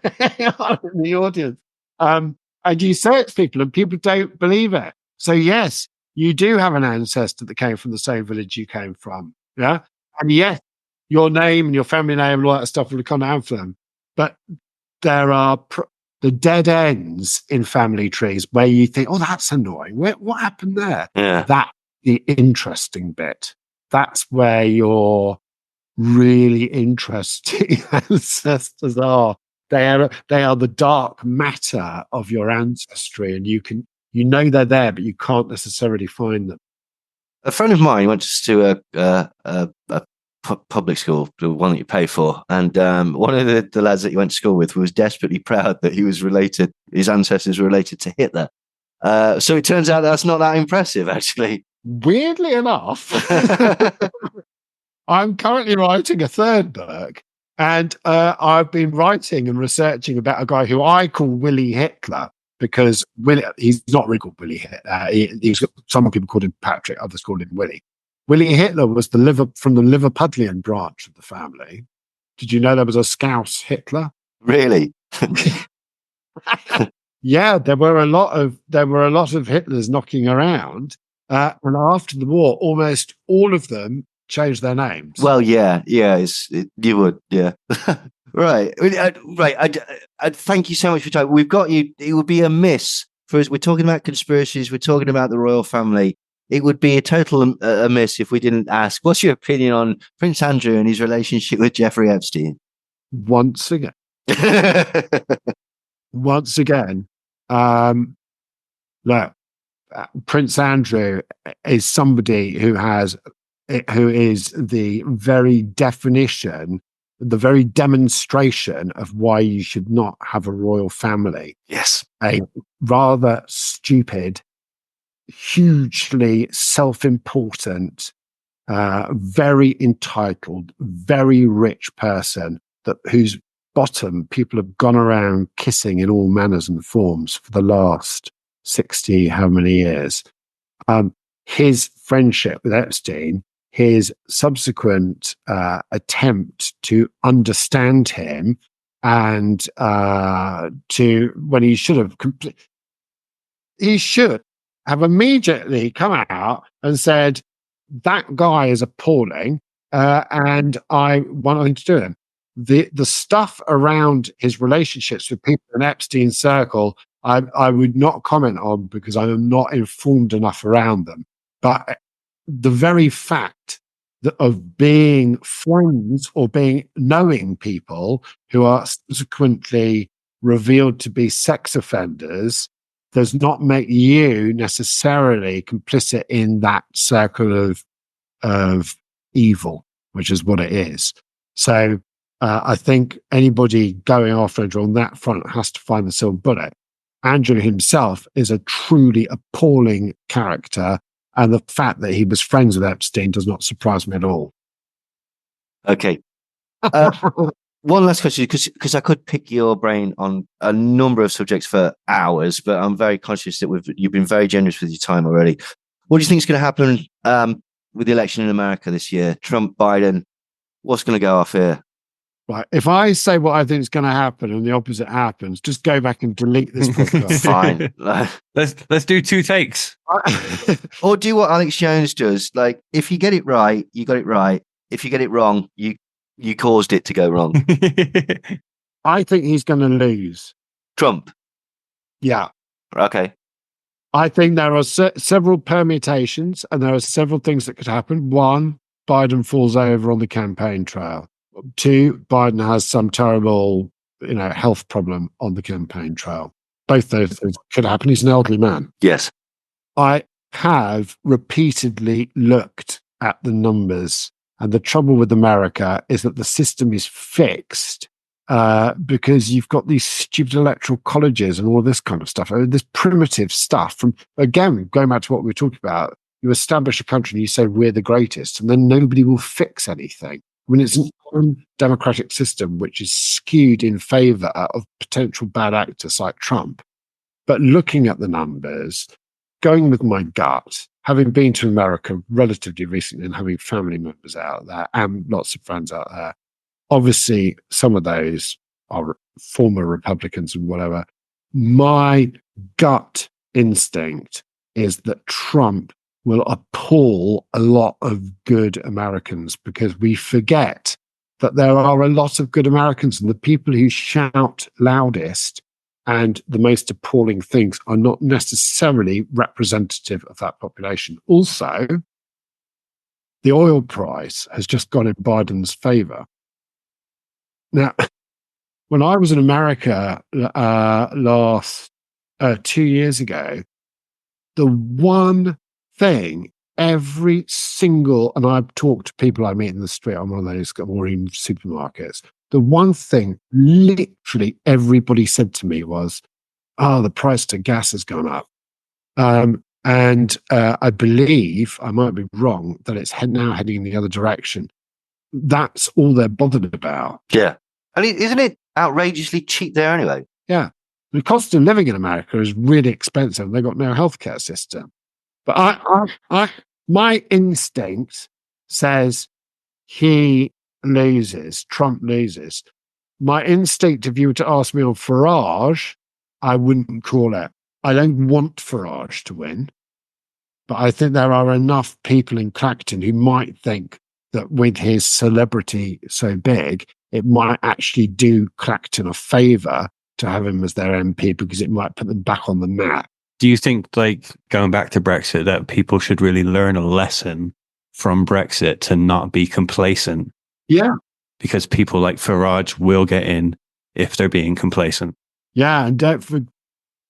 audience. And you say it to people and people don't believe it. So yes, you do have an ancestor that came from the same village you came from. Yeah. And yes, your name and your family name and all that stuff will come down for them. But there are the dead ends in family trees where you think, oh, that's annoying. What happened there? Yeah. That's the interesting bit. That's where your really interesting ancestors are. They are the dark matter of your ancestry, and you they're there, but you can't necessarily find them. A friend of mine went to a public school, the one that you pay for, and one of the lads that he went to school with was desperately proud that his ancestors were related to Hitler. So it turns out that's not that impressive, actually. Weirdly enough, I'm currently writing a third book, and I've been writing and researching about a guy who I call Willie Hitler, because he's not really called Willie Hitler. Some people called him Patrick, others called him Willie. Willie Hitler was from the Liverpudlian branch of the family. Did you know there was a Scouse Hitler? Really? Yeah, there were a lot of Hitlers knocking around, and after the war, almost all of them changed their names. Well, yeah, you would, yeah. Right. Thank you so much for your time. We've got you. It would be a miss for us. We're talking about conspiracies. We're talking about the royal family. It would be a total a miss if we didn't ask, what's your opinion on Prince Andrew and his relationship with Jeffrey Epstein? Once again, look, Prince Andrew is somebody who is the very definition, the very demonstration of why you should not have a royal family. Yes. A rather stupid, hugely self-important, very entitled, very rich person whose bottom people have gone around kissing in all manners and forms for the last 60 how many years. His friendship with Epstein, his subsequent attempt to understand him, and when he should have immediately come out and said, that guy is appalling, and I want nothing to do with him. The stuff around his relationships with people in Epstein's circle, I would not comment on because I am not informed enough around them. But the very fact of being friends or knowing people who are subsequently revealed to be sex offenders does not make you necessarily complicit in that circle of evil, which is what it is. So I think anybody going after Andrew on that front has to find the silver bullet. Andrew himself is a truly appalling character, and the fact that he was friends with Epstein does not surprise me at all. Okay. One last question, because I could pick your brain on a number of subjects for hours, but I'm very conscious that you've been very generous with your time already. What do you think is going to happen with the election in America this year? Trump, Biden, what's going to go off here? Right. If I say what I think is going to happen and the opposite happens, just go back and delete this podcast. Fine. Let's do 2 takes. Or do what Alex Jones does. Like, if you get it right, you got it right. if you get it wrong, you caused it to go wrong. I think he's going to lose. Trump. Yeah. Okay. I think there are several permutations and there are several things that could happen. One, Biden falls over on the campaign trail. Two, Biden has some terrible, health problem on the campaign trail. Both those things could happen. He's an elderly man. Yes. I have repeatedly looked at the numbers, and the trouble with America is that the system is fixed because you've got these stupid electoral colleges and all this kind of stuff. This primitive stuff from, again, going back to what we were talking about, you establish a country and you say, we're the greatest, and then nobody will fix anything. I mean, it's an undemocratic system which is skewed in favor of potential bad actors like Trump. But looking at the numbers, going with my gut, having been to America relatively recently and having family members out there and lots of friends out there, obviously some of those are former Republicans and whatever. My gut instinct is that Trump will appall a lot of good Americans, because we forget that there are a lot of good Americans, and the people who shout loudest and the most appalling things are not necessarily representative of that population. Also, the oil price has just gone in Biden's favor. Now, when I was in America last 2 years ago, the one thing every single, and I've talked to people I meet in the street, I'm one of those, or in supermarkets, the one thing literally everybody said to me was, the price of gas has gone up. And I believe, I might be wrong, that it's now heading in the other direction. That's all they're bothered about. Yeah. And isn't it outrageously cheap there anyway? Yeah. The cost of living in America is really expensive. They've got no healthcare system. But my instinct says Trump loses. My instinct, if you were to ask me on Farage, I wouldn't call it. I don't want Farage to win. But I think there are enough people in Clacton who might think that with his celebrity so big, it might actually do Clacton a favour to have him as their MP, because it might put them back on the map. Do you think, going back to Brexit, that people should really learn a lesson from Brexit to not be complacent? Yeah. Because people like Farage will get in if they're being complacent. Yeah, and don't forget,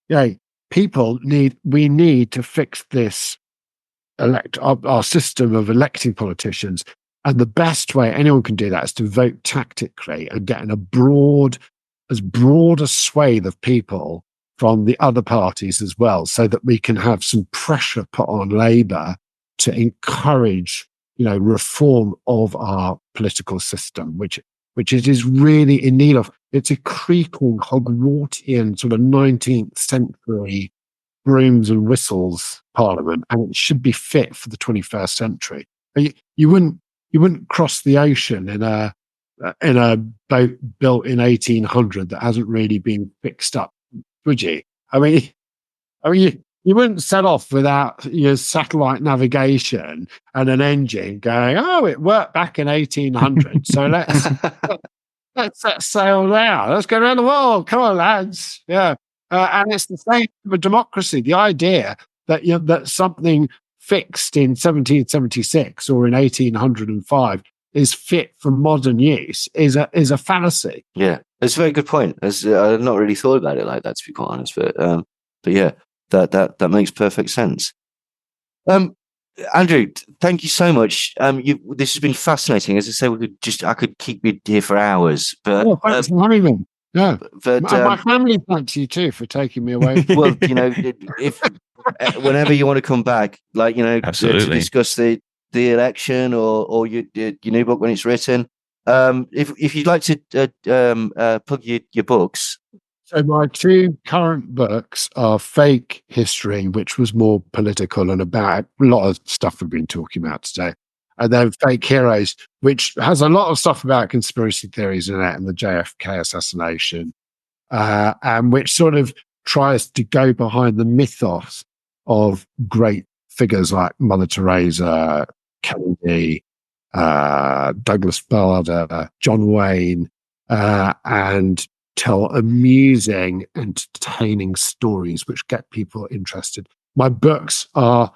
we need to fix this our system of electing politicians. And the best way anyone can do that is to vote tactically and get in as broad a swathe of people from the other parties as well, so that we can have some pressure put on Labour to encourage, reform of our political system, which it is really in need of. It's a creaking Hogwartian sort of 19th century brooms and whistles parliament, and it should be fit for the 21st century. You wouldn't cross the ocean in a boat built in 1800 that hasn't really been fixed up, would you? I mean, you wouldn't set off without your satellite navigation and an engine going, it worked back in 1800, so let's set sail now. Let's go around the world. Come on, lads. Yeah. And it's the same for democracy. The idea that that something fixed in 1776 or in 1805 is fit for modern use is a fallacy. Yeah, it's a very good point. I've not really thought about it like that, to be quite honest. But yeah, that makes perfect sense. Andrew, thank you so much. This has been fascinating. As I say, I could keep you here for hours. But thanks for having me. Yeah, but my family thanks you too for taking me away. Well, if whenever you want to come back, absolutely, to discuss the election or your new book when it's written. If you'd like to plug your books. So my two current books are Fake History, which was more political and about a lot of stuff we've been talking about today. And then Fake Heroes, which has a lot of stuff about conspiracy theories in it and the JFK assassination, and which sort of tries to go behind the mythos of great figures like Mother Teresa, Kennedy, Douglas Bader, John Wayne, and tell amusing, entertaining stories which get people interested. My books are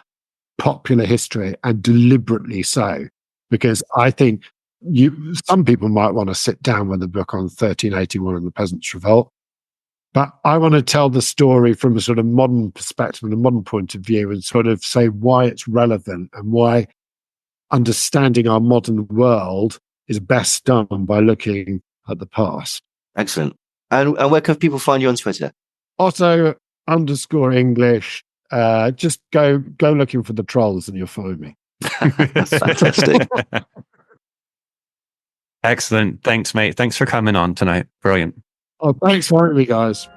popular history, and deliberately so, because I think some people might want to sit down with a book on 1381 and the Peasants' Revolt, but I want to tell the story from a sort of modern perspective and a modern point of view, and sort of say why it's relevant and why understanding our modern world is best done by looking at the past. Excellent. And where can people find you on Twitter? Otto_English. Just go looking for the trolls and you'll find me. Fantastic. Excellent. Thanks, mate. Thanks for coming on tonight. Brilliant. Oh, thanks for having me, guys.